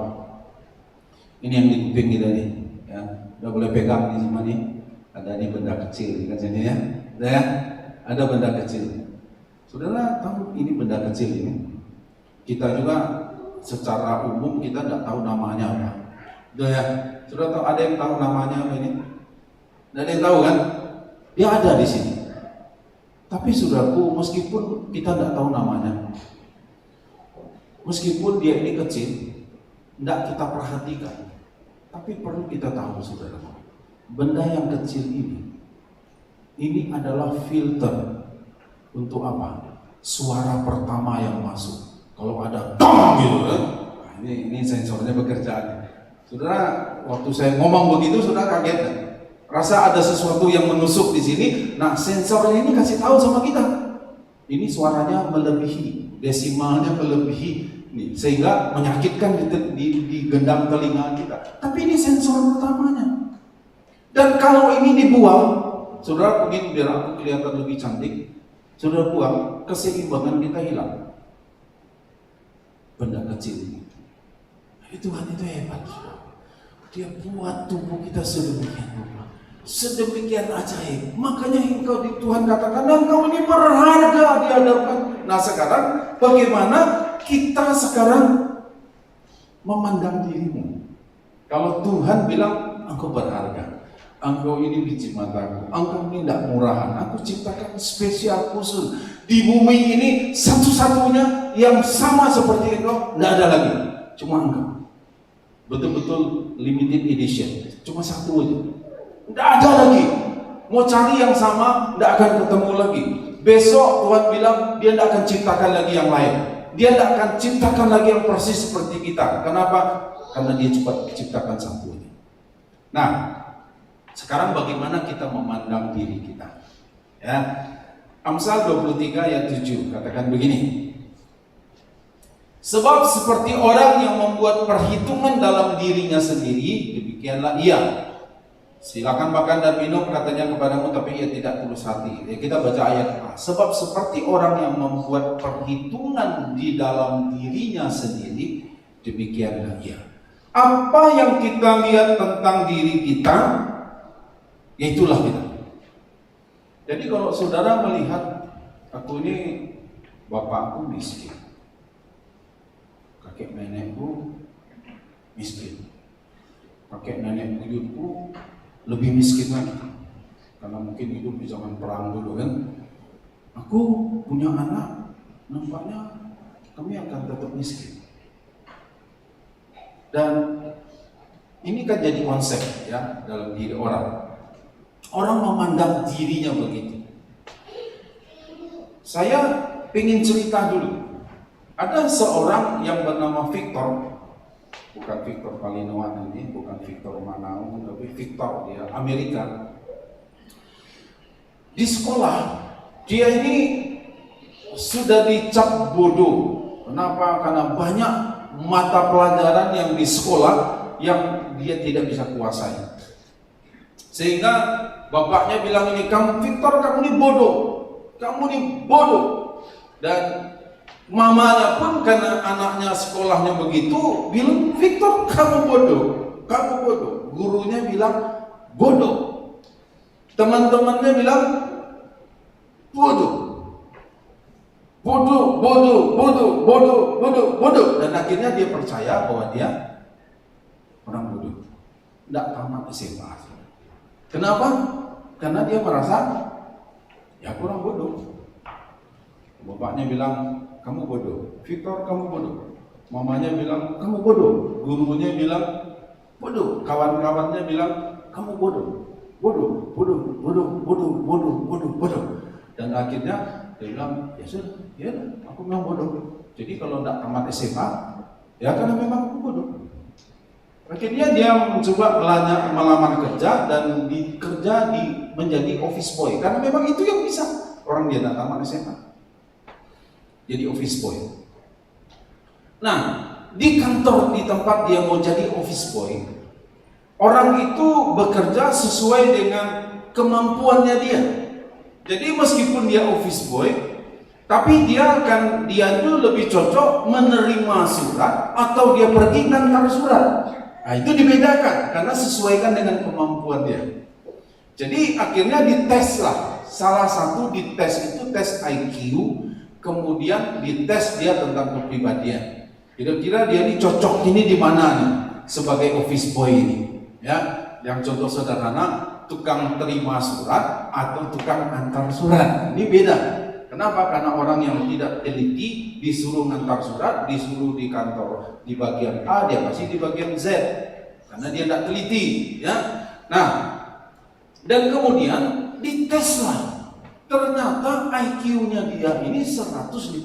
ini yang di kuping kita nih, ya, udah boleh pegang di sini. Ada nih benda kecil, kan sini ya, ada benda kecil. Saudara tahu ini benda kecil ini? Kita juga secara umum kita tidak tahu namanya apa. Udah ya, sudah tahu, ada yang tahu namanya apa ini? Dan ada yang tahu kan? Dia ada di sini. Tapi saudaraku, meskipun kita tidak tahu namanya, meskipun dia ini kecil, tidak kita perhatikan, tapi perlu kita tahu, saudara, benda yang kecil ini adalah filter untuk apa? Suara pertama yang masuk. Kalau ada dong gitu kan, nah, ini sensornya bekerja. Saudara, waktu saya ngomong begitu, saudara kaget kan? Rasa ada sesuatu yang menusuk di sini. Nah, sensornya ini kasih tahu sama kita. Ini suaranya melebihi, desimalnya melebihi, nih, sehingga menyakitkan di gendang telinga kita. Tapi ini sensor pertamanya. Dan kalau ini dibuang, saudara mungkin biar aku kelihatan lebih cantik, saudara buang, keseimbangan kita hilang. Benda kecil ini. Tuhan itu hebat. Dia buat tubuh kita sedemikian rupa, sedemikian ajaib. Makanya engkau di Tuhan katakan, engkau ini berharga di hadapan. Nah sekarang bagaimana kita sekarang memandang dirimu? Kalau Tuhan bilang engkau berharga, engkau ini biji mataku, engkau ini tidak murahan, aku ciptakan spesial khusus di bumi ini, satu-satunya yang sama seperti engkau, tidak ada lagi, cuma engkau. Betul-betul limited edition, cuma satu aja, tidak ada lagi. Mau cari yang sama, tidak akan ketemu lagi. Besok Tuhan bilang dia tidak akan ciptakan lagi yang lain, dia tidak akan ciptakan lagi yang persis seperti kita. Kenapa? Karena dia cepat ciptakan satu aja. Nah, sekarang bagaimana kita memandang diri kita? Ya, Amsal 23 ayat 7 katakan begini. Sebab seperti orang yang membuat perhitungan dalam dirinya sendiri, demikianlah ia. Silakan makan dan minum katanya kepadamu, tapi ia tidak tulus hati. Kita baca ayat A. Sebab seperti orang yang membuat perhitungan di dalam dirinya sendiri, demikianlah ia. Apa yang kita lihat tentang diri kita, itulah kita. Jadi kalau saudara melihat, aku ini bapakku miskin, kakek nenekku miskin, kakek nenek buyutku lebih miskin lagi, karena mungkin hidup di zaman perang dulu kan. Aku punya anak, nampaknya kami akan tetap miskin. Dan ini kan jadi konsep ya dalam diri orang. Orang memandang dirinya begitu. Saya ingin cerita dulu. Ada seorang yang bernama Victor. Bukan Victor Palinoan ini, bukan Victor Manau, tapi Victor, dia Amerika. Di sekolah, dia ini sudah dicap bodoh. Kenapa? Karena banyak mata pelajaran yang di sekolah yang dia tidak bisa kuasai. Sehingga bapaknya bilang ini, kamu Victor, kamu ini bodoh. Kamu ini bodoh. Dan mamanya pun karena anaknya sekolahnya begitu bilang, Victor kamu bodoh, kamu bodoh. Gurunya bilang bodoh, teman-temannya bilang bodoh, bodoh, bodoh, bodoh, bodoh, bodoh, bodoh. Dan akhirnya dia percaya bahwa dia orang bodoh, tidak tamat SMA. Kenapa? Karena dia merasa ya kurang bodoh. Bapaknya bilang kamu bodoh, Victor kamu bodoh. Mamanya bilang kamu bodoh, gurunya bilang bodoh, kawan-kawannya bilang kamu bodoh, bodoh, bodoh, bodoh, bodoh, bodoh, bodoh, bodoh. Dan akhirnya dia bilang ya sudah, ya aku memang bodoh. Jadi kalau tidak tamat SMA, ya karena memang aku bodoh. Akhirnya dia mencoba melamar kerja dan menjadi office boy karena memang itu yang bisa. Orang dia tidak tamat SMA. Jadi office boy. Nah, di kantor, di tempat dia mau jadi office boy, orang itu bekerja sesuai dengan kemampuannya dia. Jadi meskipun dia office boy, tapi dia itu lebih cocok menerima surat atau dia pergi ngantar surat. Nah, itu dibedakan karena sesuaikan dengan kemampuan dia. Jadi akhirnya dites lah. Salah satu dites itu tes IQ. Kemudian dites dia tentang kepribadian. Kira-kira dia ini cocok ini di mana nih sebagai office boy ini? Ya, yang contoh sederhana, tukang terima surat atau tukang antar surat. Ini beda. Kenapa? Karena orang yang tidak teliti disuruh ngantar surat, disuruh di kantor di bagian A, dia pasti di bagian Z. Karena dia tidak teliti, ya. Nah, dan kemudian dites lah. Ternyata IQ-nya dia ini 156.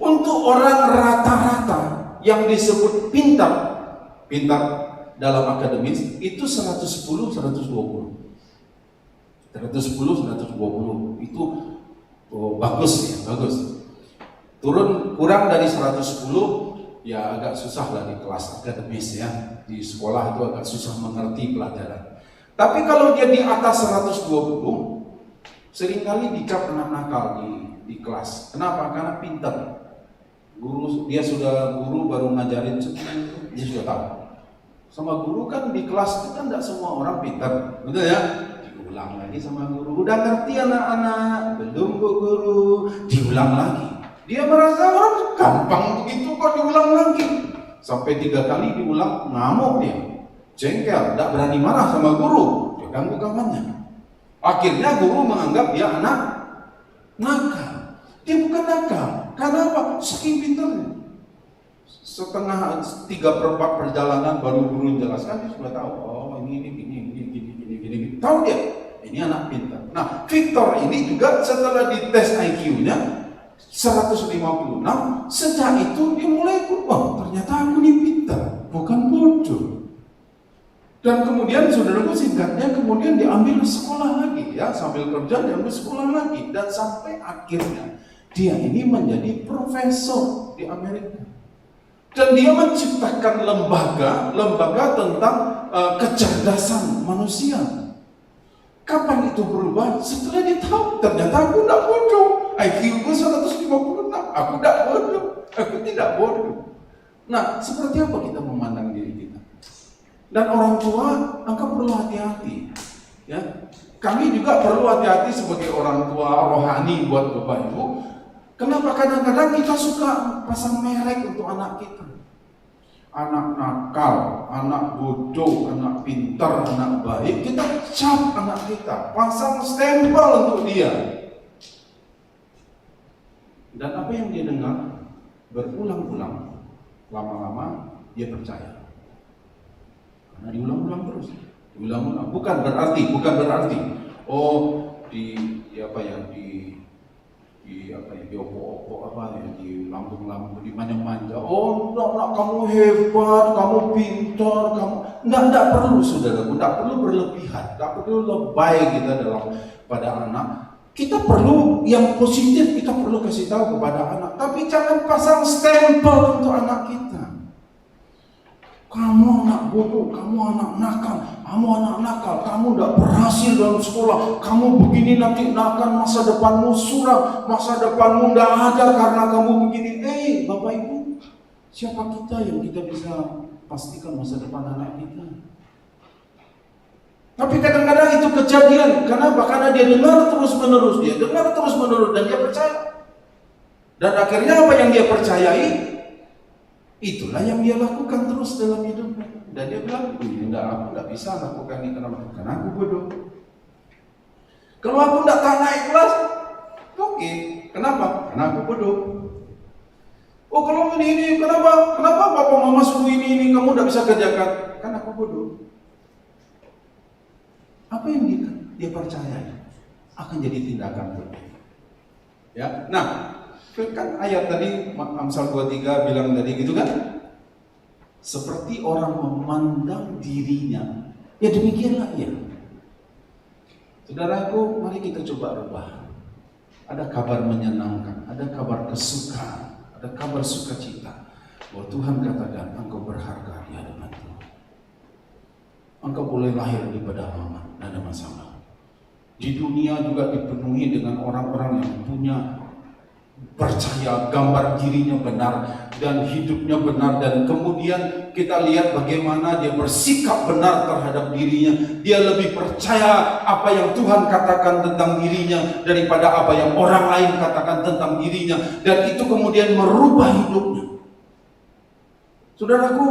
Untuk orang rata-rata yang disebut pintar dalam akademis itu 110, 120. 110, 120 itu bagus ya, bagus. Kurang dari 110 ya agak susah lah di kelas akademis ya. Di sekolah itu agak susah mengerti pelajaran. Tapi kalau dia di atas 120, seringkali dicap anak nakal di kelas. Kenapa? Karena pintar. Dia sudah guru baru ngajarin sebenarnya, dia sudah tahu. Sama guru kan di kelas itu kan tidak semua orang pintar, betul ya? Diulang lagi sama guru. Udah ngerti anak-anak, belum bu guru, diulang lagi. Dia merasa orang gampang begitu kok diulang lagi. Sampai 3 kali diulang, ngamuk dia. Jengkel, tidak berani marah sama guru, dia ganggu kawannya. Akhirnya guru menganggap dia anak nakal. Dia bukan nakal, karena apa? Saking pintarnya. Setengah 3/4 perjalanan baru guru menjelaskan, dia sudah tahu. Oh ini gini. Tahu dia, ini anak pintar. Nah, Victor ini juga setelah dites IQ-nya 156, sejak itu dia mulai wah ternyata aku ini pintar, bukan bodoh. Dan kemudian saudaraku singkatnya kemudian diambil sekolah lagi ya, sambil kerja diambil sekolah lagi dan sampai akhirnya dia ini menjadi profesor di Amerika. Dan dia menciptakan lembaga tentang kecerdasan manusia. Kapan itu berubah? Setelah dia tahu ternyata aku tidak bodoh. IQ gue 156, aku tidak bodoh. Aku tidak bodoh. Nah, seperti apa kita memandang diri kita? Dan orang tua, engkau perlu hati-hati. Ya, kami juga perlu hati-hati sebagai orang tua rohani buat Bapak Ibu. Kenapa kadang-kadang kita suka pasang merek untuk anak kita? Anak nakal, anak bodoh, anak pintar, anak baik, kita cap anak kita, pasang stempel untuk dia. Dan apa yang dia dengar berulang-ulang, lama-lama dia percaya. Karena diulang-ulang terus, diulang-ulang. Bukan berarti, di opo-opo di lambung-lambung, di manja-manja. Oh, enggak, kamu hebat, kamu pintar, enggak perlu, saudaraku, enggak perlu berlebihan, enggak perlu lebay kita dalam pada anak. Kita perlu yang positif, kita perlu kasih tahu kepada anak, tapi jangan pasang stempel untuk anak kita. Kamu anak bodoh, kamu anak nakal, kamu tidak berhasil dalam sekolah, kamu begini nanti akan masa depanmu suram, masa depanmu tidak ada karena kamu begini. Bapak Ibu, siapa kita yang kita bisa pastikan masa depan anak kita? Tapi kadang-kadang itu kejadian, karena dia dengar terus menerus dan dia percaya. Dan akhirnya apa yang dia percayai, itulah yang dia lakukan terus dalam hidupnya. Dan dia bilang, aku tidak bisa lakukan ini karena aku bodoh. Kalau aku tidak naik kelas, oke. Kenapa? Karena aku bodoh. Oh, kalau ini kenapa papa mama suruh ini kamu tidak bisa kerjakan? Karena aku bodoh. Apa yang dia percayai akan jadi tindakan berbeda. Ya, nah, kan ayat tadi Amsal 23 bilang tadi gitu kan, seperti orang memandang dirinya, ya demikianlah ia. Saudaraku, mari kita coba rubah. Ada kabar menyenangkan, ada kabar kesukaan, ada kabar sukacita bahwa Tuhan katakan engkau berharga di hadapan Tuhan. Engkau boleh lahir di pedalaman, tidak ada masalah. Di dunia juga dipenuhi dengan orang-orang yang punya percaya gambar dirinya benar dan hidupnya benar, dan kemudian kita lihat bagaimana dia bersikap benar terhadap dirinya. Dia lebih percaya apa yang Tuhan katakan tentang dirinya daripada apa yang orang lain katakan tentang dirinya, dan itu kemudian merubah hidupnya. Saudaraku,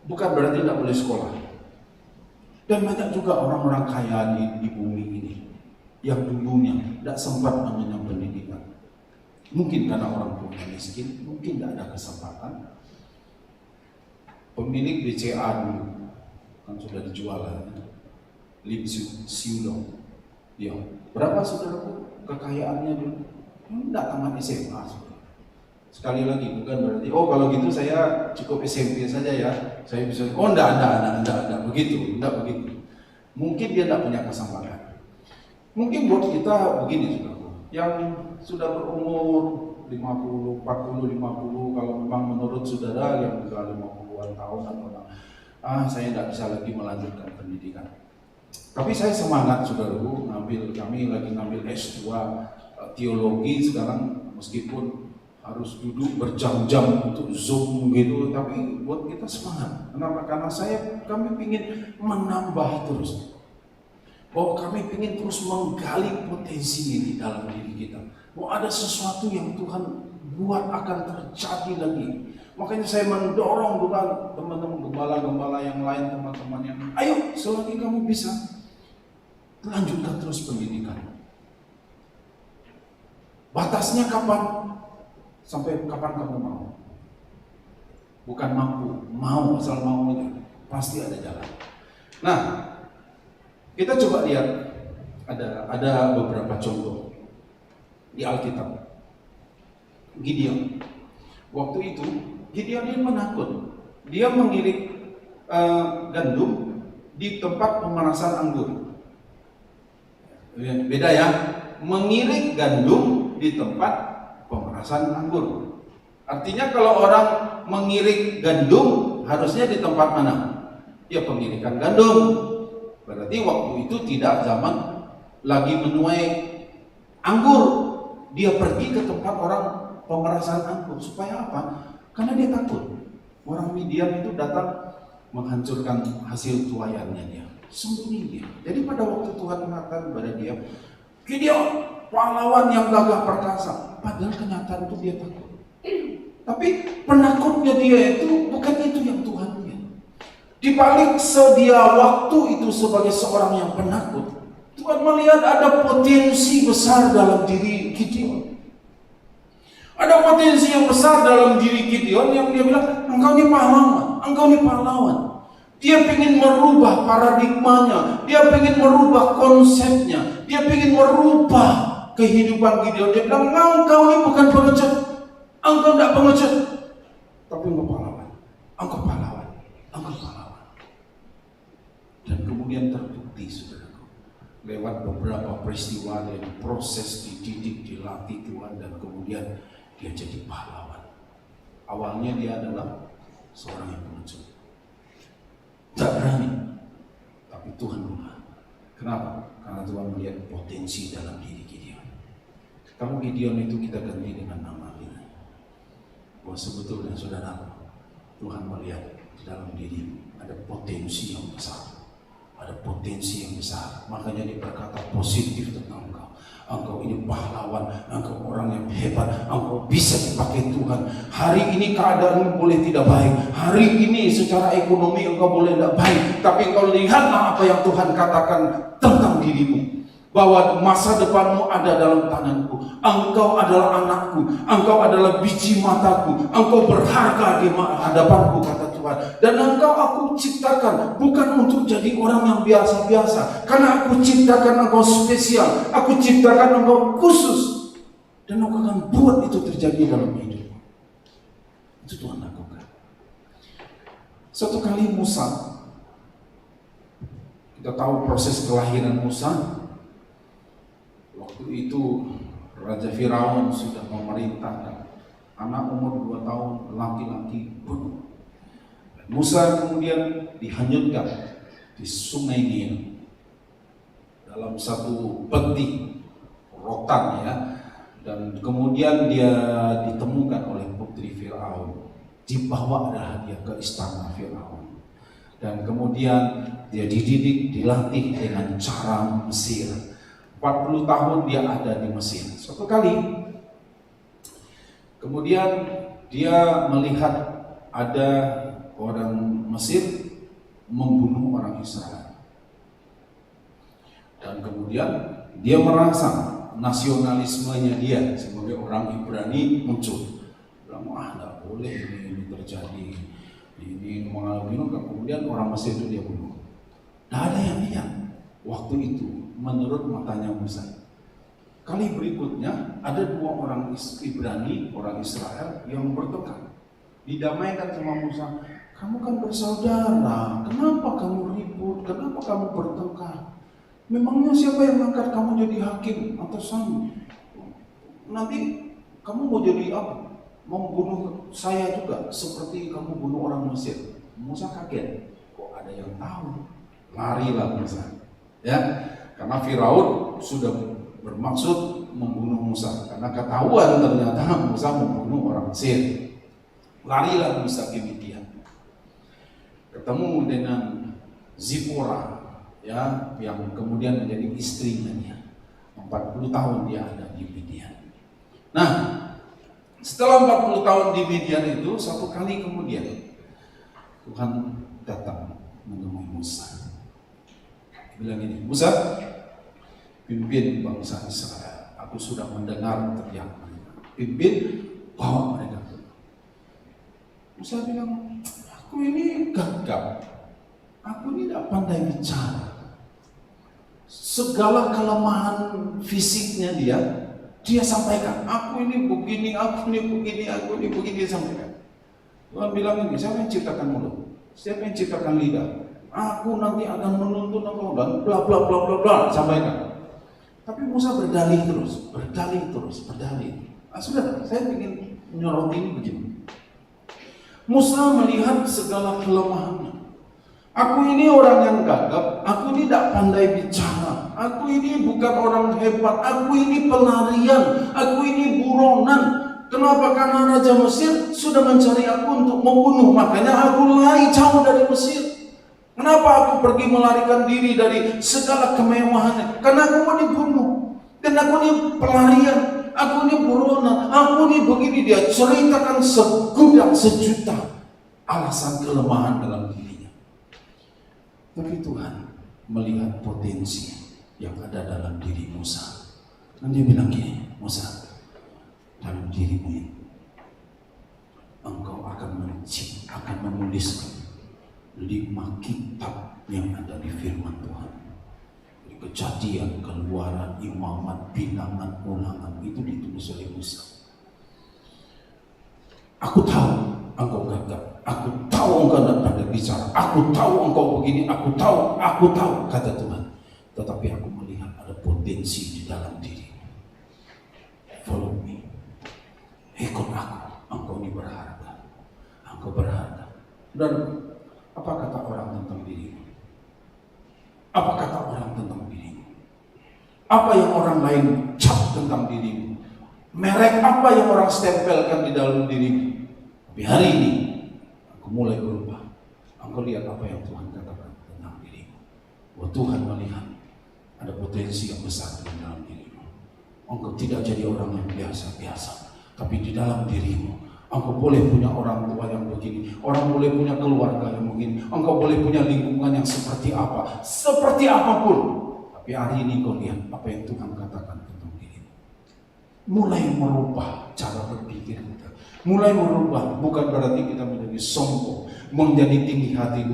bukan berarti tidak boleh sekolah. Dan banyak juga orang-orang kaya di bumi ini yang dulunya tidak sempat mengenyam pendidikan. Mungkin karena orang tuanya miskin, mungkin tidak ada kesempatan. Pemilik BCA dulu kan sudah dijual, Lim Siu Long. Ya, berapa saudaraku kekayaannya dulu? Tidak tamat SMA. Sekali lagi, bukan berarti kalau gitu saya cukup SMP saja ya, saya bisa. Enggak begitu. Mungkin dia tidak punya kesempatan. Mungkin buat kita begini, saudaraku, yang sudah berumur 50, 40, 50, kalau memang menurut saudara yang sudah 50-an tahun saya tidak bisa lagi melanjutkan pendidikan. Tapi saya semangat, saudaraku, kami lagi ngambil S2 teologi sekarang, meskipun harus duduk berjam-jam untuk Zoom gitu, tapi buat kita semangat. Kenapa? Karena kami ingin menambah terus. Bahwa kami ingin terus menggali potensi ini dalam diri kita. Bahwa ada sesuatu yang Tuhan buat akan terjadi lagi. Makanya saya mendorong juga teman-teman gembala-gembala yang lain, teman-teman yang ayo selagi kamu bisa, lanjutkan terus pendidikan. Batasnya kapan? Sampai kapan kamu mau? Bukan mampu, mau, asal mau aja. Pasti ada jalan. Nah, kita coba lihat ada beberapa contoh di Alkitab. Gideon, waktu itu Gideon dia menakut. Dia mengirik gandum di tempat pemanasan anggur. Beda ya, mengirik gandum di tempat pemanasan anggur. Artinya kalau orang mengirik gandum harusnya di tempat mana? Ya pengirikan gandum. Berarti waktu itu tidak zaman lagi menuai anggur. Dia pergi ke tempat orang pemerasan anggur. Supaya apa? Karena dia takut. Orang Midian itu datang menghancurkan hasil tuaiannya dia. Sembunyi dia. Jadi pada waktu Tuhan mengatakan kepada dia, Gideon, pahlawan yang gagah perkasa. Padahal kenyataan itu dia takut. Tapi penakutnya dia itu bukan itu yang Tuhan lihat. Di balik sedia waktu itu sebagai seorang yang penakut, Tuhan melihat ada potensi besar dalam diri Gideon. Ada potensi yang besar dalam diri Gideon yang dia bilang, engkau ini pahlawan, engkau ini pahlawan. Dia ingin merubah paradigmanya, dia ingin merubah konsepnya, dia ingin merubah kehidupan Gideon. Dia bilang, engkau ini bukan pengecut, engkau tidak pengecut, tapi engkau pahlawan, engkau pahlawan, engkau pahlawan. Dan kemudian terbukti, saudaraku, lewat beberapa peristiwa dan proses dididik, dilatih Tuhan, dan kemudian dia jadi pahlawan. Awalnya dia adalah seorang yang pengecut, tak berani, tapi Tuhan rubah. Kenapa? Karena Tuhan melihat potensi dalam diri Gideon. Kalau Gideon itu kita ganti dengan nama ini, bahwa sebetulnya saudara, Tuhan melihat di dalam diri ada potensi yang besar. Ada potensi yang besar, makanya dia berkata positif tentang engkau. Engkau ini pahlawan, engkau orang yang hebat, engkau bisa dipakai Tuhan. Hari ini keadaanmu boleh tidak baik, hari ini secara ekonomi engkau boleh tidak baik, tapi engkau lihatlah apa yang Tuhan katakan tentang dirimu, bahwa masa depanmu ada dalam tanganku. Engkau adalah anakku, engkau adalah biji mataku, engkau berharga di hadapanku, kata Tuhan. Dan engkau aku ciptakan bukan untuk jadi orang yang biasa-biasa, karena aku ciptakan engkau spesial, aku ciptakan engkau khusus, dan engkau akan buat itu terjadi dalam hidupmu. Itu Tuhan lakukan. Suatu kali Musa, kita tahu proses kelahiran Musa. Waktu itu Raja Firaun sudah memerintahkan anak umur 2 tahun laki-laki bunuh. Musa kemudian dihanyutkan di sungai Nil dalam satu peti rotan, ya, dan kemudian dia ditemukan oleh putri Firaun, dibawa dia ke istana Firaun, dan kemudian dia dididik, dilatih dengan cara Mesir. 40 tahun dia ada di Mesir. Suatu kali kemudian dia melihat ada orang Mesir membunuh orang Israel, dan kemudian dia merasa nasionalismenya dia sebagai orang Ibrani muncul. Bilang, tidak boleh ini terjadi, ini mengalami. Kemudian orang Mesir itu dia bunuh. Tidak ada yang lihat waktu itu menurut matanya Musa. Kali berikutnya ada 2 orang Ibrani, orang Israel yang bertengkar. Didamaikan sama Musa. Kamu kan bersaudara, kenapa kamu ribut? Kenapa kamu bertengkar? Memangnya siapa yang angkat kamu jadi hakim atas kami? Nanti kamu mau jadi apa? Mau bunuh saya juga seperti kamu bunuh orang Mesir. Musa kaget. Kok ada yang tahu? Larilah Musa. Ya, karena Firaun sudah bermaksud membunuh Musa, karena ketahuan ternyata Musa membunuh orang Mesir. Larilah Musa ke Midian, ketemu dengan Zipora, ya, yang kemudian menjadi istrinya dia. 40 tahun dia ada di Midian. Nah, setelah 40 tahun di Midian itu, satu kali kemudian Tuhan datang menemui Musa. Bilang ini, Musa, pimpin bangsa Israel. Aku sudah mendengar teriak mereka. Pimpin, bawa mereka. Musa bilang, aku ini gagap. Aku ini tidak pandai bicara. Segala kelemahan fisiknya dia sampaikan. Aku ini begini, aku ini begini, aku ini begini, dia sampaikan. Tuhan bilang ini, siapa yang ciptakan mulut? Siapa yang ciptakan lidah? Aku nanti akan menuntun engkau dan bla bla bla bla bla, sampaikan. Tapi Musa berdalih terus. Nah, sudah, saya ingin menyoroti ini begini. Musa melihat segala kelemahannya. Aku ini orang yang gagap, aku ini tidak pandai bicara, aku ini bukan orang hebat, aku ini pelarian, aku ini buronan. Kenapa? Karena Raja Mesir sudah mencari aku untuk membunuh, makanya aku lari jauh dari Mesir. Kenapa aku pergi melarikan diri dari segala kemewahannya? Karena aku mau dibunuh, dan aku ini pelarian, aku ini buronan, aku ini begini. Dia ceritakan segudang sejuta alasan kelemahan dalam dirinya. Tapi Tuhan melihat potensi yang ada dalam diri Musa. Dan dia bilang gini, Musa, dalam dirimu ini, engkau akan menuliskan 5 kitab yang ada di firman Tuhan. Kejadian, Keluaran, Imamat, Bilangan, Ulangan, itu ditulis oleh Musa. Aku tahu engkau gagap, aku tahu engkau tidak pandai bicara, aku tahu engkau begini, aku tahu, kata Tuhan. Tetapi aku melihat ada potensi di dalam dirimu. Follow me, ikut aku, engkau ini berharga, engkau berharga. Dan apa kata orang tentang dirimu? Apa kata orang tentang dirimu? Apa yang orang lain cap tentang dirimu? Merek apa yang orang stempelkan di dalam dirimu? Tapi hari ini aku mulai berubah. Engkau lihat apa yang Tuhan katakan tentang dirimu. Bahwa Tuhan melihat ada potensi yang besar di dalam dirimu. Engkau tidak jadi orang yang biasa-biasa, tapi di dalam dirimu engkau boleh punya orang tua yang begini, orang boleh punya keluarga yang begini, engkau boleh punya lingkungan yang seperti apa, seperti apapun. Tapi hari ini kau lihat apa yang Tuhan katakan tentang dirimu. Mulai merubah cara berpikir kita. Mulai merubah, bukan berarti kita menjadi sombong, menjadi tinggi hati,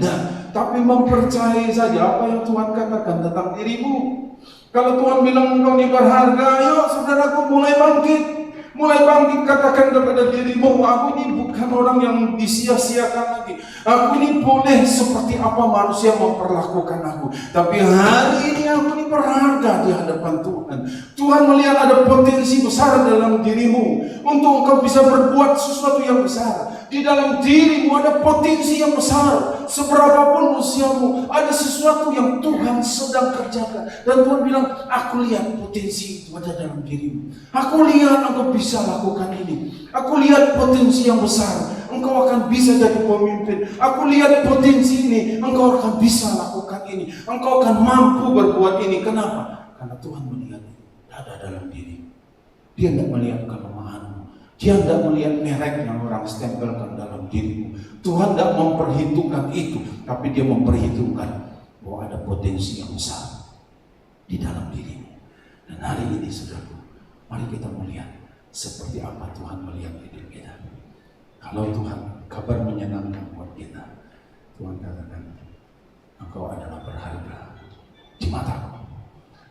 tapi mempercayai saja apa yang Tuhan katakan tentang dirimu. Kalau Tuhan bilang engkau ini berharga, ayo saudaraku mulai bangkit. Mulai bangkit, katakan kepada dirimu, aku ini bukan orang yang disia-siakan lagi. Aku ini boleh seperti apa manusia memperlakukan aku, tapi hari ini aku ini berharga di hadapan Tuhan. Tuhan melihat ada potensi besar dalam dirimu untuk engkau bisa berbuat sesuatu yang besar. Di dalam dirimu ada potensi yang besar. Seberapapun usiamu, ada sesuatu yang Tuhan sedang kerjakan. Dan Tuhan bilang, aku lihat potensi itu ada dalam dirimu. Aku lihat engkau bisa lakukan ini. Aku lihat potensi yang besar. Engkau akan bisa jadi pemimpin. Aku lihat potensi ini. Engkau akan bisa lakukan ini. Engkau akan mampu berbuat ini. Kenapa? Karena Tuhan melihat ada dalam diri. Dia tidak melihat kelemahanmu. Dia tidak melihat merek yang orang stempelkan dalam dirimu. Tuhan tidak memperhitungkan itu, tapi dia memperhitungkan bahwa ada potensi yang besar di dalam dirimu. Dan hari ini saudaraku, mari kita melihat seperti apa Tuhan melihat diri kita. Kalau Tuhan kabar menyenangkan buat kita, Tuhan katakan, engkau adalah berharga di mataku.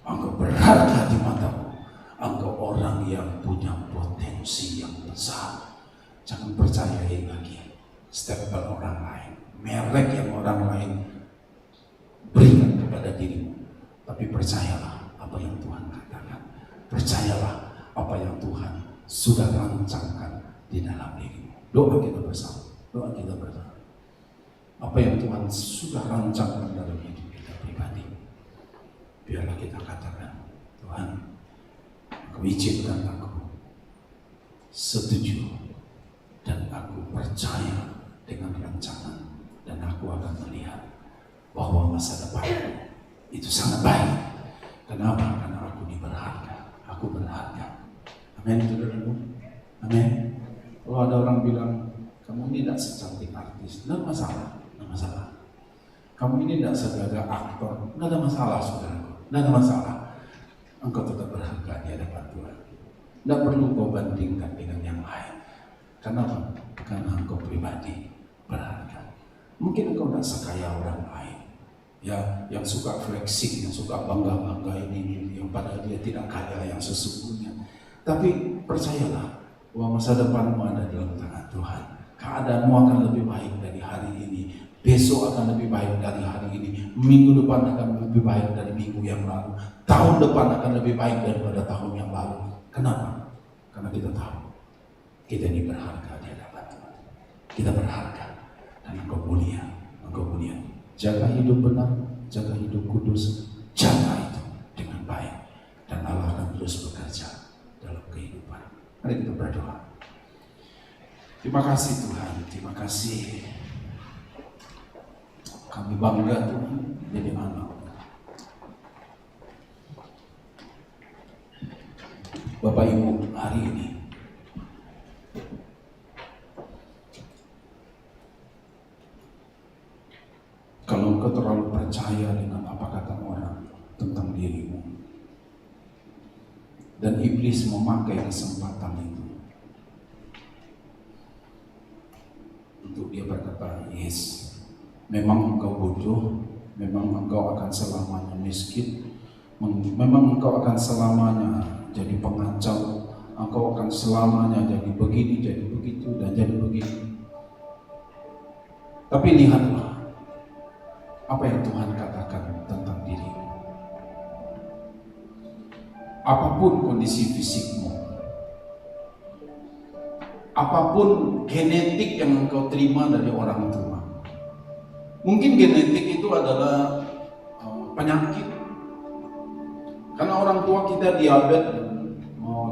Engkau berharga di mataku. Engkau orang yang punya potensi yang besar. Jangan percayai lagi stempel orang lain, merek yang orang lain berikan kepada dirimu. Tapi percayalah apa yang Tuhan katakan. Percayalah apa yang Tuhan sudah rancangkan di dalam dirimu. Doa kita bersama. Doa kita bersama. Apa yang Tuhan sudah rancangkan dalam hidup kita pribadi, biarlah kita katakan, Tuhan, Kau izinkan aku setuju dan aku percaya dengan rancangan, dan aku akan melihat bahwa masa depan itu sangat baik. Kenapa? Karena aku berharga. Aku berharga. Amin, saudaraku. Amin. Kalau ada orang bilang kamu ini tidak secantik artis, tidak masalah, tidak masalah. Kamu ini tidak segagah aktor, tidak ada masalah, saudaraku, tidak ada masalah. Engkau tetap berharga di hadapan Tuhan. Tidak perlu kau bandingkan dengan yang lain. Kenapa? Karena engkau pribadi berharga. Mungkin engkau tidak sekaya orang lain, ya, yang suka flexing, yang suka bangga-bangga ini, yang padahal dia tidak kaya yang sesungguhnya. Tapi percayalah bahwa masa depanmu ada dalam tangan Tuhan. Keadaanmu akan lebih baik dari hari ini. Besok akan lebih baik dari hari ini. Minggu depan akan lebih baik dari minggu yang lalu. Tahun depan akan lebih baik daripada tahun yang lalu. Kenapa? Karena kita tahu kita ini berharga di hadapan Tuhan. Kita berharga dan engkau mulia, engkau mulia. jaga hidup benar, jaga hidup kudus, jaga itu dengan baik, dan Allah akan terus bekerja dalam kehidupan. Mari kita berdoa. Terima kasih Tuhan, terima kasih. Kami bangga Tuhan jadi anak. Bapak Ibu, hari ini kalau engkau terlalu percaya dengan apa kata orang tentang dirimu, dan iblis memakai kesempatan itu untuk dia berkata, yes, memang engkau bodoh, memang engkau akan selamanya miskin, memang engkau akan selamanya jadi pengacau, engkau akan selamanya jadi begini, jadi begitu, dan jadi begitu. Tapi lihatlah apa yang Tuhan katakan tentang dirimu. Apapun kondisi fisikmu, apapun genetik yang engkau terima dari orang tua, mungkin genetik itu adalah penyakit. Karena orang tua kita diabetes,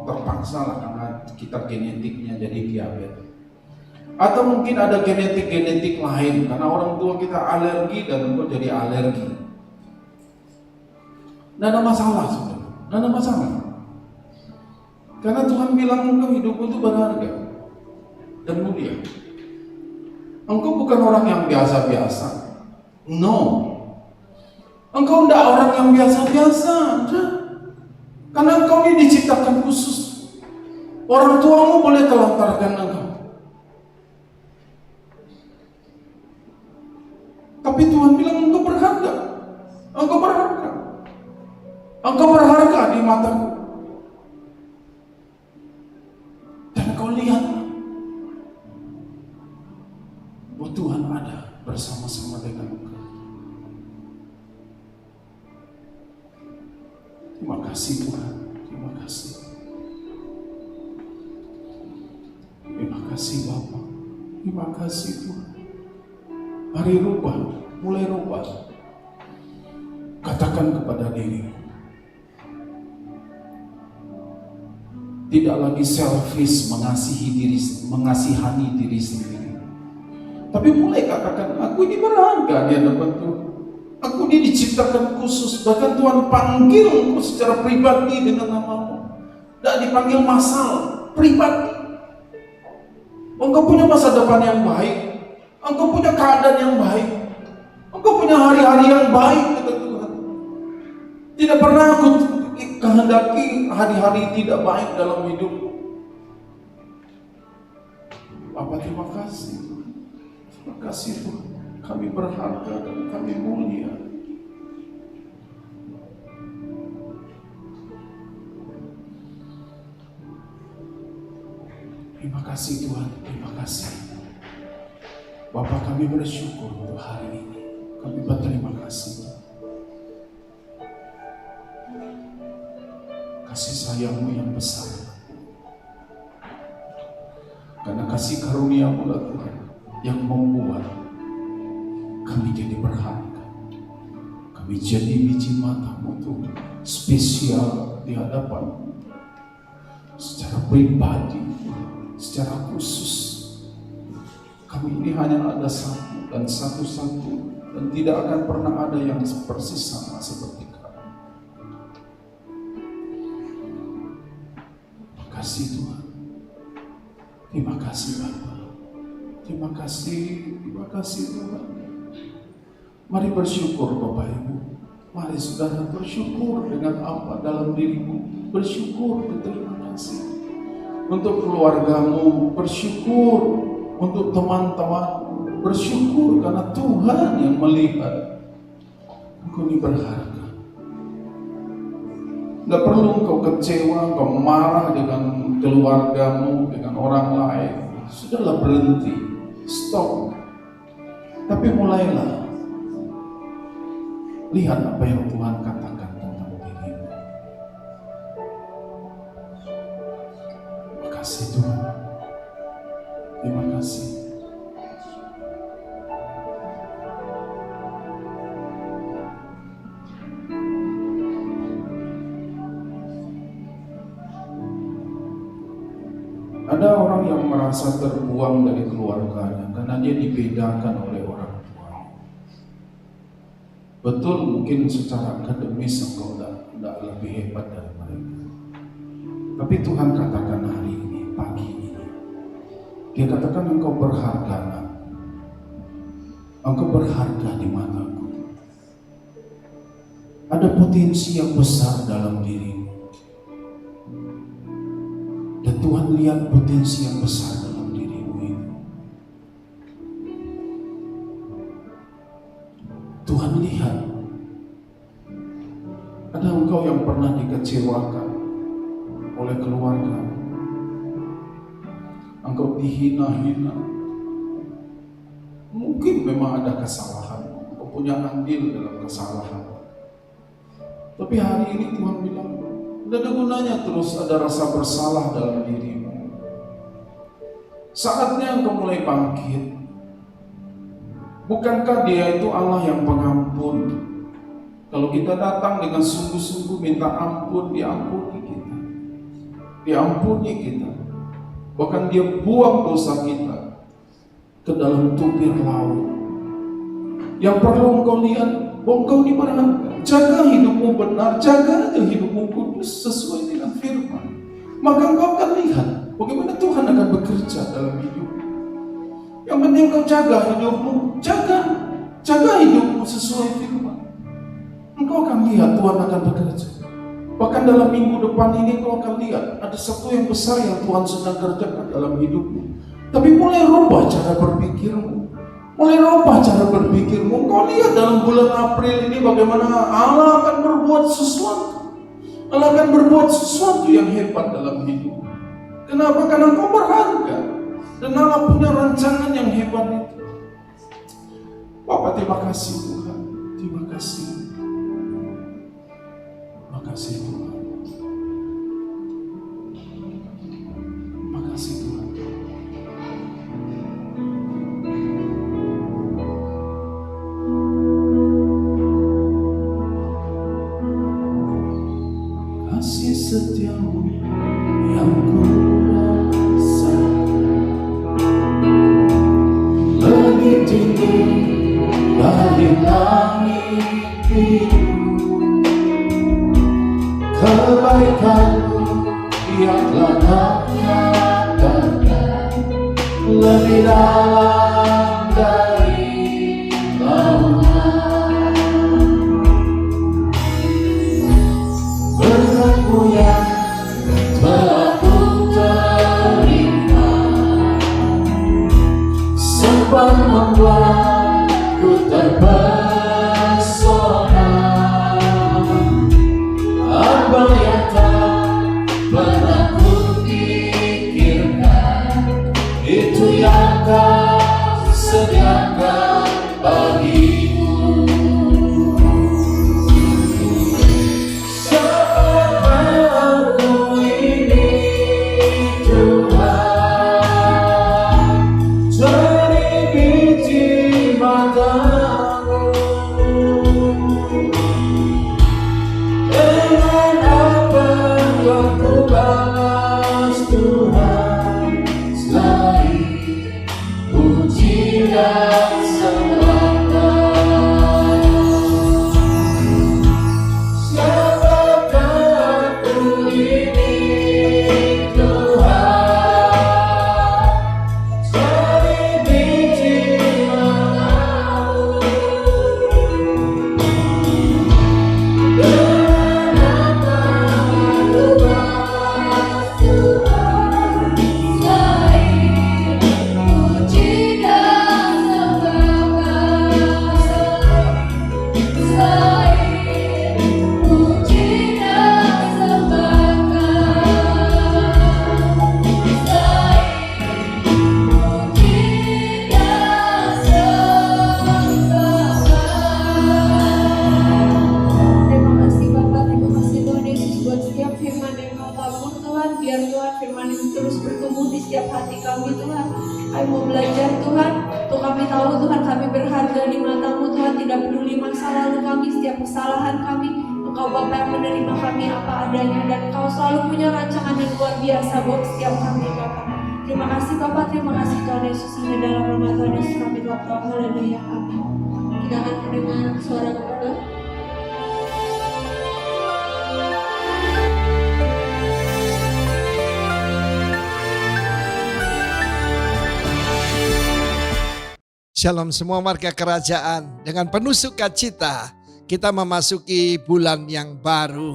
terpaksa lah karena kita genetiknya jadi diabetes. Atau mungkin ada genetik-genetik lain karena orang tua kita alergi dan engkau jadi alergi. Tidak ada masalah, saudara. Tidak ada masalah. Karena Tuhan bilang engkau hidupmu itu berharga dan mulia. Engkau bukan orang yang biasa-biasa. No. Engkau tidak orang yang biasa-biasa. Karena engkau ini diciptakan khusus. Orang tuamu boleh telantarkan engkau, tapi Tuhan bilang engkau berharga. Engkau berharga. Engkau berharga di mataku. Dan kau lihat bahwa Tuhan ada bersama-sama dengan engkau. Terima kasih Tuhan. Terima kasih. Terima kasih Bapa. Terima kasih Tuhan. Hari rubah, mulai rubah. Katakan kepada dirimu, tidak lagi selfish mengasihani diri sendiri. Tapi mulai katakan, aku ini berharga di hadapan Tuhan. Aku ini diciptakan khusus. Bahkan Tuhan panggil engkau secara pribadi dengan namamu. Tidak dipanggil masal, pribadi. Engkau punya masa depan yang baik. Engkau punya keadaan yang baik. Engkau punya hari-hari yang baik, kata Tuhan. Tidak pernah aku kehendaki hari-hari tidak baik dalam hidupmu. Bapak, terima kasih. Terima kasih Tuhan. Kami berharga dan kami mulia. Terima kasih Tuhan, terima kasih. Bapak, kami bersyukur untuk hari ini. Kami berterima kasih. Kasih sayang-Mu yang besar. Karena kasih karunia-Mu lah Tuhan yang membuat kami jadi berharga. Kami jadi biji mata-Mu Tuhan, spesial di hadapan-Mu. Secara pribadi, secara khusus. Kami ini hanya ada satu dan satu-satu, dan tidak akan pernah ada yang persis sama seperti kami. Terima kasih Tuhan. Terima kasih Bapa. Terima kasih Tuhan. Mari bersyukur Bapak Ibu. Mari saudara bersyukur dengan apa dalam dirimu. Bersyukur, berterima kasih. Untuk keluargamu, bersyukur. Untuk teman-teman, bersyukur karena Tuhan yang melihat engkau ini berharga. Tidak perlu engkau kecewa, engkau marah dengan keluargamu, dengan orang lain. Sudahlah, berhenti, stop. Tapi mulailah lihat apa yang Tuhan katakan tentang dirimu. Terima kasih Tuhan. Terima kasih. Ada orang yang merasa terbuang dari keluarganya karena dia dibedakan oleh orang tuanya. Betul, mungkin secara akademis engkau tidak lebih hebat dari mereka. Tapi Tuhan katakan hari ini, pagi ini, Dia katakan engkau berharga, nak. Engkau berharga di mataku. Ada potensi yang besar dalam dirimu. Dan Tuhan lihat potensi yang besar dalam dirimu ini. Tuhan lihat ada engkau yang pernah dikecewakan oleh keluarga. Engkau dihina-hina. Mungkin memang ada kesalahan, engkau punya andil dalam kesalahan. Tapi hari ini Tuhan bilang, tidak ada gunanya terus ada rasa bersalah dalam dirimu. Saatnya engkau mulai bangkit. Bukankah Dia itu Allah yang pengampun? Kalau kita datang dengan sungguh-sungguh minta ampun, diampuni kita. Diampuni kita. Bahkan Dia buang dosa kita ke dalam tubir laut. Yang perlu engkau lihat, engkau di mana? Jaga hidupmu benar, jaga aja hidupmu kudus sesuai dengan firman. Maka engkau akan lihat bagaimana Tuhan akan bekerja dalam hidupmu. Yang penting engkau jaga hidupmu, jaga hidupmu sesuai firman. Engkau akan lihat Tuhan akan bekerja. Bahkan dalam minggu depan ini engkau akan lihat ada sesuatu yang besar yang Tuhan sedang kerjakan dalam hidupmu. Tapi mulai rubah cara berpikirmu. Mulai rubah cara berpikirmu. Kau lihat dalam bulan April ini bagaimana Allah akan berbuat sesuatu. Allah akan berbuat sesuatu yang hebat dalam hidup. Kenapa? Karena kau berharga. Dan Allah punya rancangan yang hebat itu. Bapak, terima kasih Tuhan. Terima kasih. Terima kasih Tuhan. Terima kasih Tuhan. Kasih setiamu yang ku rasa lebih tinggi dari langit biru. Kebaikanmu yang telah Kau nyatakan lebih dalam dari lautan. Berkat-Mu yang telah ku terima sempat membuatku terpesona. Apa yang tak pernah ku pikirkan, itu yang Kau sediakan bagiku. Siapa aku ini Tuhan, jadi biji matamu. Dengan apa yang ku balas Tuhan, selain puji dan sembahkan. Siapakah aku ini Tuhan, jadi biji matamu. Dengan apa aku balas Tuhan, selain puji dan sembahkan. Selain puji dan sembahkan. Selain puji dan sembahkan. Terima kasih Bapak, terima kasih Tuhan Yesus buat setiap firman yang Kau tabur Tuhan. Biar Tuhan firman itu terus bertumbuh di setiap hati kami Tuhan. Kami mau belajar Tuhan, untuk kami tahu Tuhan kami berharga di mata-Mu Tuhan. Tidak peduli masa lalu kami, setiap kesalahan kami, Engkau Bapa yang menerima kami apa adanya. Dan Kau selalu punya rancangan yang luar biasa buat setiap kami Bapak. Terima kasih Bapak, terima kasih Tuhan Yesus. Hanya dalam nama Tuhan Yesus kami telah berdoa. Haleluya, amin. Kita akan mendengar suara gembala. Shalom semua warga kerajaan. Dengan penuh sukacita kita memasuki bulan yang baru.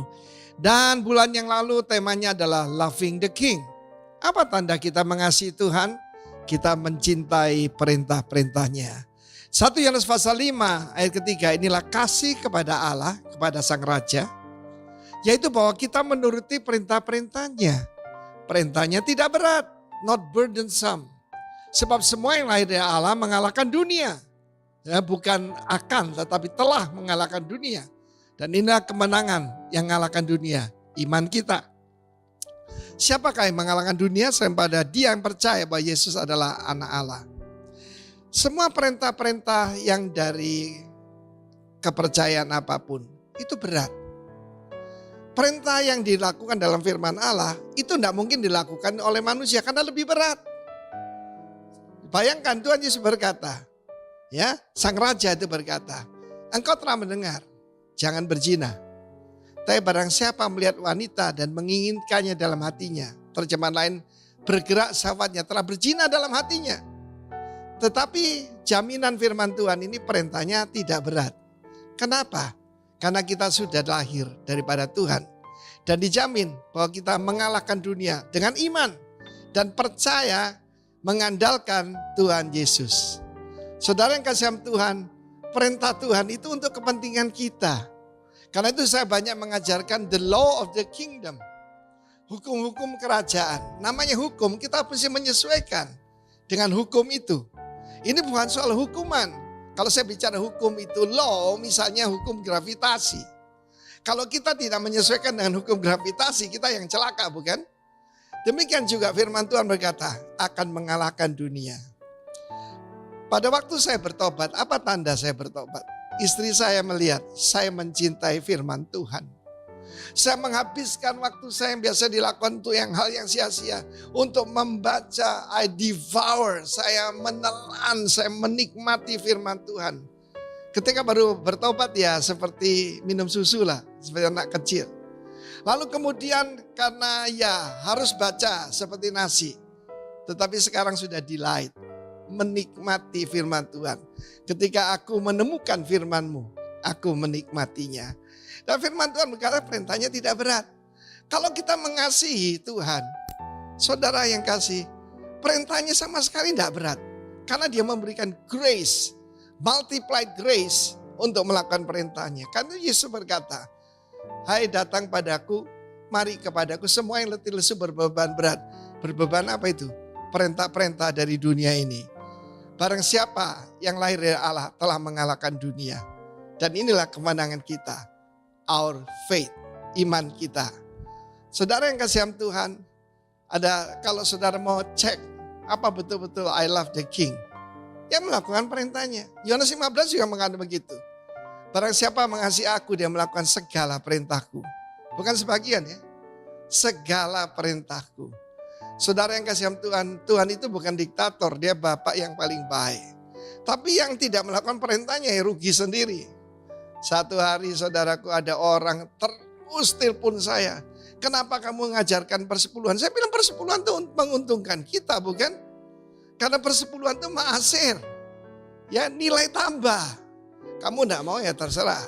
Dan bulan yang lalu temanya adalah Loving the King. Apa tanda kita mengasihi Tuhan? Kita mencintai perintah-perintahnya. 1 Yohanes pasal 5 ayat ketiga, inilah kasih kepada Allah, kepada Sang Raja. Yaitu bahwa kita menuruti perintah-perintahnya. Perintahnya tidak berat, not burdensome. Sebab semua yang lahir dari Allah mengalahkan dunia. Ya, bukan akan tetapi telah mengalahkan dunia. Dan inilah kemenangan yang mengalahkan dunia, iman kita. Siapakah yang mengalahkan dunia selain pada dia yang percaya bahwa Yesus adalah anak Allah. Semua perintah-perintah yang dari kepercayaan apapun itu berat. Perintah yang dilakukan dalam firman Allah itu tidak mungkin dilakukan oleh manusia karena lebih berat. Bayangkan Tuhan Yesus berkata, ya, Sang Raja itu berkata, engkau telah mendengar, jangan berzina. Tapi barang siapa melihat wanita dan menginginkannya dalam hatinya, terjemahan lain, bergerak syahwatnya, telah berzina dalam hatinya. Tetapi jaminan firman Tuhan ini perintahnya tidak berat. Kenapa? Karena kita sudah lahir daripada Tuhan. Dan dijamin bahwa kita mengalahkan dunia dengan iman dan percaya mengandalkan Tuhan Yesus. Saudara yang kasih Tuhan, perintah Tuhan itu untuk kepentingan kita. Karena itu saya banyak mengajarkan the law of the kingdom. Hukum-hukum kerajaan. Namanya hukum, kita mesti menyesuaikan dengan hukum itu. Ini bukan soal hukuman. Kalau saya bicara hukum itu law, misalnya hukum gravitasi. Kalau kita tidak menyesuaikan dengan hukum gravitasi, kita yang celaka, bukan? Demikian juga firman Tuhan berkata, akan mengalahkan dunia. Pada waktu saya bertobat, apa tanda saya bertobat? Istri saya melihat, saya mencintai firman Tuhan. Saya menghabiskan waktu saya yang biasa dilakukan untuk hal yang sia-sia. Untuk membaca, I devour, saya menelan, saya menikmati firman Tuhan. Ketika baru bertobat ya seperti minum susu lah, seperti anak kecil. Lalu kemudian karena ya harus baca seperti nasi. Tetapi sekarang sudah delight. Menikmati firman Tuhan. Ketika aku menemukan firman-Mu, aku menikmatinya. Dan firman Tuhan berkata perintahnya tidak berat. Kalau kita mengasihi Tuhan, saudara yang kasih, perintahnya sama sekali tidak berat. Karena dia memberikan grace, multiplied grace untuk melakukan perintahnya. Karena Yesus berkata, hai datang padaku, mari kepadaku semua yang letih lesu berbeban berat. Berbeban apa itu? Perintah-perintah dari dunia ini. Barang siapa yang lahir dari Allah telah mengalahkan dunia. Dan inilah kemenangan kita. Our faith, iman kita. Saudara yang kasih Tuhan, ada kalau saudara mau cek apa betul-betul I love the King. Dia melakukan perintahnya. Yohanes 15 juga mengatakan begitu. Barang siapa mengasihi aku, dia melakukan segala perintahku. Bukan sebagian ya. Segala perintahku. Saudara yang kasih Tuhan, Tuhan itu bukan diktator, dia Bapak yang paling baik. Tapi yang tidak melakukan perintahnya ya rugi sendiri. Satu hari saudaraku ada orang terus telepon saya. Kenapa kamu mengajarkan persepuluhan? Saya bilang persepuluhan itu menguntungkan kita bukan? Karena persepuluhan itu ma'asir. Ya nilai tambah. Kamu tidak mau ya terserah.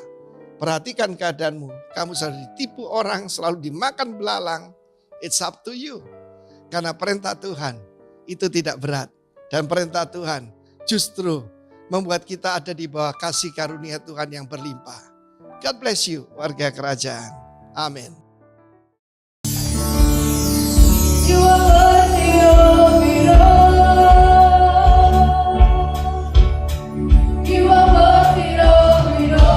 Perhatikan keadaanmu. Kamu selalu ditipu orang, selalu dimakan belalang. It's up to you. Karena perintah Tuhan itu tidak berat. Dan perintah Tuhan justru membuat kita ada di bawah kasih karunia Tuhan yang berlimpah. God bless you warga kerajaan. Amin. You are worthy of it all. You are worthy of it all.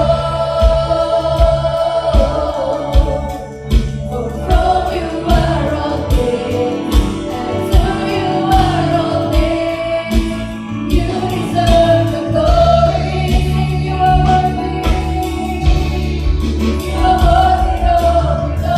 For from you are all things, and to you are all things. You deserve the glory. You are worthy. You are worthy of it all.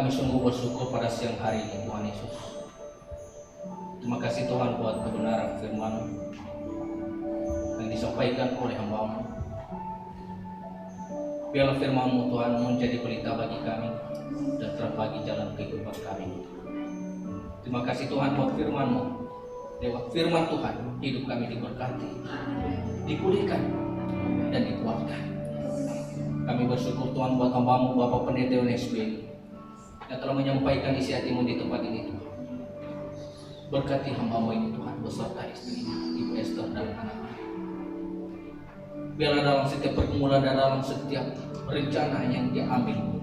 kami sungguh bersyukur pada siang hari ini Tuhan Yesus. Terima kasih Tuhan buat kebenaran firman yang disampaikan oleh hamba-Mu. Biarlah firman-Mu Tuhan menjadi pelita bagi kami dan terang bagi jalan kehidupan kami. Terima kasih Tuhan buat firman-Mu. Lewat firman Tuhan hidup kami diberkati, dipulihkan dan dikuatkan. Kami bersyukur Tuhan buat hamba-Mu Bapak Pendeta UNSB yang telah menyampaikan isi hati-Mu di tempat ini Tuhan. Berkati hamba-Mu ini Tuhan beserta istrinya, Ibu Esther dan anak-anak. Biarlah dalam setiap pergumulan dan dalam setiap rencana yang Dia ambil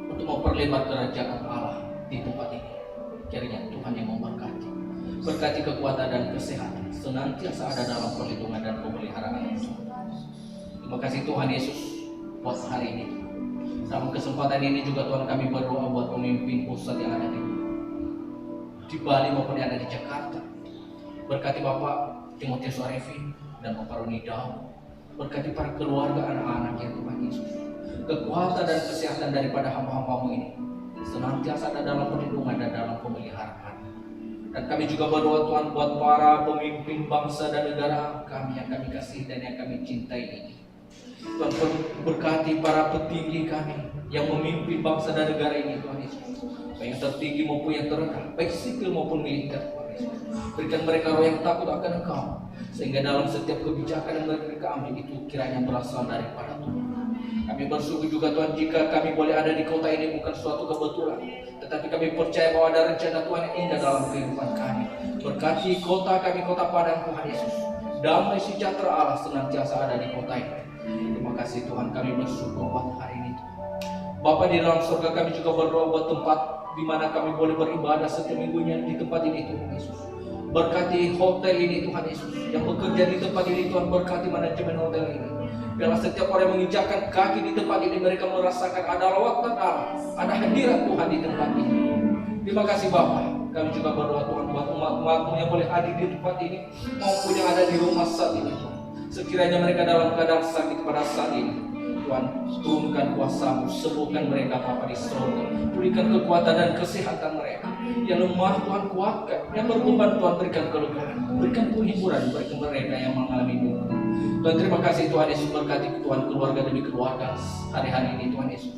untuk memperlebar kerajaan Allah di tempat ini, kiranya Tuhan yang memberkati. Berkati kekuatan dan kesehatan senantiasa ada dalam perlindungan dan pemeliharaan Tuhan. Terima kasih Tuhan Yesus buat hari ini. Dalam kesempatan ini juga Tuhan kami berdoa buat pemimpin pusat yang ada di Bali maupun yang ada di Jakarta. Berkati Bapak Timotius Arifin dan Bapak Roni Dao. Berkati para keluarga anak-anak yang Tuhan Yesus. Kekuatan dan kesehatan daripada hamba-hamba-Mu ini senantiasa ada dalam perlindungan dan dalam pemeliharaan. Dan kami juga berdoa Tuhan buat para pemimpin bangsa dan negara kami yang kami kasih dan yang kami cintai ini. Tuhan berkati para petinggi kami yang memimpin bangsa dan negara ini Tuhan Yesus, baik yang tertinggi maupun yang terendah, baik sipil maupun militer Tuhan Yesus. Berikan mereka roh yang takut akan Engkau, sehingga dalam setiap kebijakan yang mereka ambil itu kiranya berasal daripada Tuhan. Kami bersyukur juga Tuhan jika kami boleh ada di kota ini bukan suatu kebetulan, tetapi kami percaya bahwa ada rencana Tuhan yang indah dalam kehidupan kami. Berkati kota kami, kota Padang Tuhan Yesus. Damai sejahtera Allah senantiasa ada di kota ini. Terima kasih Tuhan, kami bersyukur buat hari ini Tuhan. Bapa di dalam surga, kami juga berdoa buat tempat di mana kami boleh beribadah setiap minggunya di tempat ini Tuhan Yesus. Berkati hotel ini Tuhan Yesus, yang bekerja di tempat ini Tuhan, berkati manajemen hotel ini. Biarlah setiap orang yang menginjakkan kaki di tempat ini mereka merasakan ada lawatan Allah, ada hadirat Tuhan di tempat ini. Terima kasih Bapa. Kami juga berdoa Tuhan buat umat-umat-Mu yang boleh hadir di tempat ini maupun yang ada di rumah saat ini Tuhan. Sekiranya mereka dalam keadaan sakit pada saat ini, Tuhan turunkan kuasa-Mu, sembuhkan mereka Bapa di surga. Berikan kekuatan dan kesehatan mereka. Yang lemah Tuhan kuatkan, yang berbeban Tuhan berikan kelegaan, berikan penghiburan bagi mereka yang mengalami duka. Tuhan terima kasih Tuhan Yesus, berkati Tuhan keluarga demi keluarga hari-hari ini Tuhan Yesus.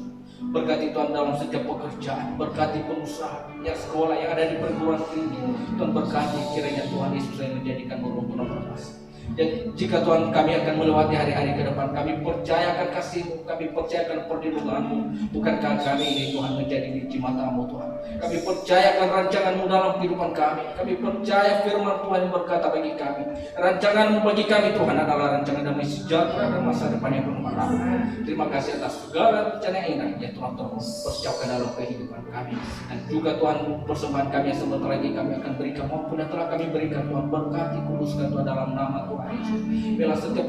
Berkati Tuhan dalam setiap pekerjaan, berkati pengusaha yang sekolah yang ada di perguruan tinggi. Tuhan berkati kiranya Tuhan Yesus yang menjadikan berumur berpas. Dan jika Tuhan kami akan melewati hari-hari ke depan, kami percaya akan kasih-Mu, kami percaya akan perlindungan-Mu. Bukankah kami ini Tuhan menjadi biji mata-Mu Tuhan. Kami percaya akan rancangan-Mu dalam kehidupan kami. Kami percaya firman Tuhan yang berkata bagi kami, rancangan-Mu bagi kami Tuhan adalah rancangan damai sejahtera dan masa depan yang penuh harapan. Terima kasih atas segala rencana yang indah yang Tuhan persiapkan dalam kehidupan kami. Dan juga Tuhan persembahan kami yang sebentar lagi kami akan berikan maupun yang telah kami berikan Tuhan, berkati kuduskan Tuhan dalam nama Tuhan Yesus. Biarlah setiap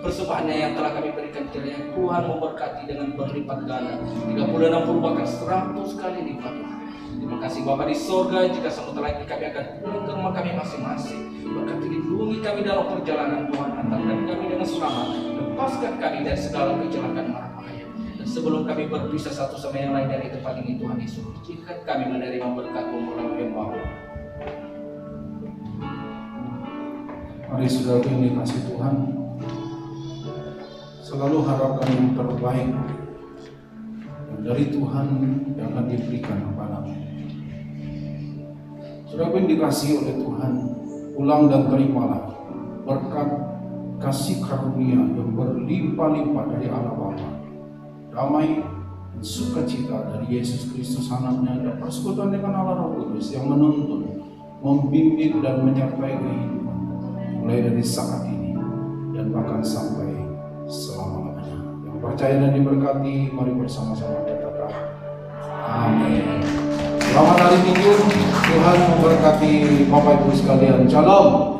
persembahannya yang telah kami berikan kiranya Tuhan memberkati dengan berlipat ganda 30, 60 bahkan 100 kali lipat. Terima kasih Bapa di surga, jika sebentar lagi kami akan pulang ke rumah kami masing-masing. Berkati lindungi kami dalam perjalanan Tuhan, antarkan kami dengan selamat, lepaskan kami dari segala kecelakaan mara bahaya. Dan sebelum kami berpisah satu sama yang lain dari tempat ini Tuhan Yesus, izinkan kami menerima berkat-Mu melalui hamba-Mu. Mari saudara yang dikasih Tuhan, selalu harapkan yang terbaik dari Tuhan yang akan diberikan kepadamu. Saudara yang dikasih oleh Tuhan, pulang dan terimalah berkat kasih karunia yang berlimpah-limpah dari Allah Bapa, damai dan sukacita dari Yesus Kristus Anaknya, dan persekutuan dengan Allah Roh Kudus yang menuntun, membimbing dan menyertai kehidupan mulai dari saat ini dan bahkan sampai selama-lamanya. Yang percaya dan diberkati, mari bersama-sama berkata amin. Selamat hari Minggu, Tuhan memberkati Bapak Ibu sekalian. Shalom.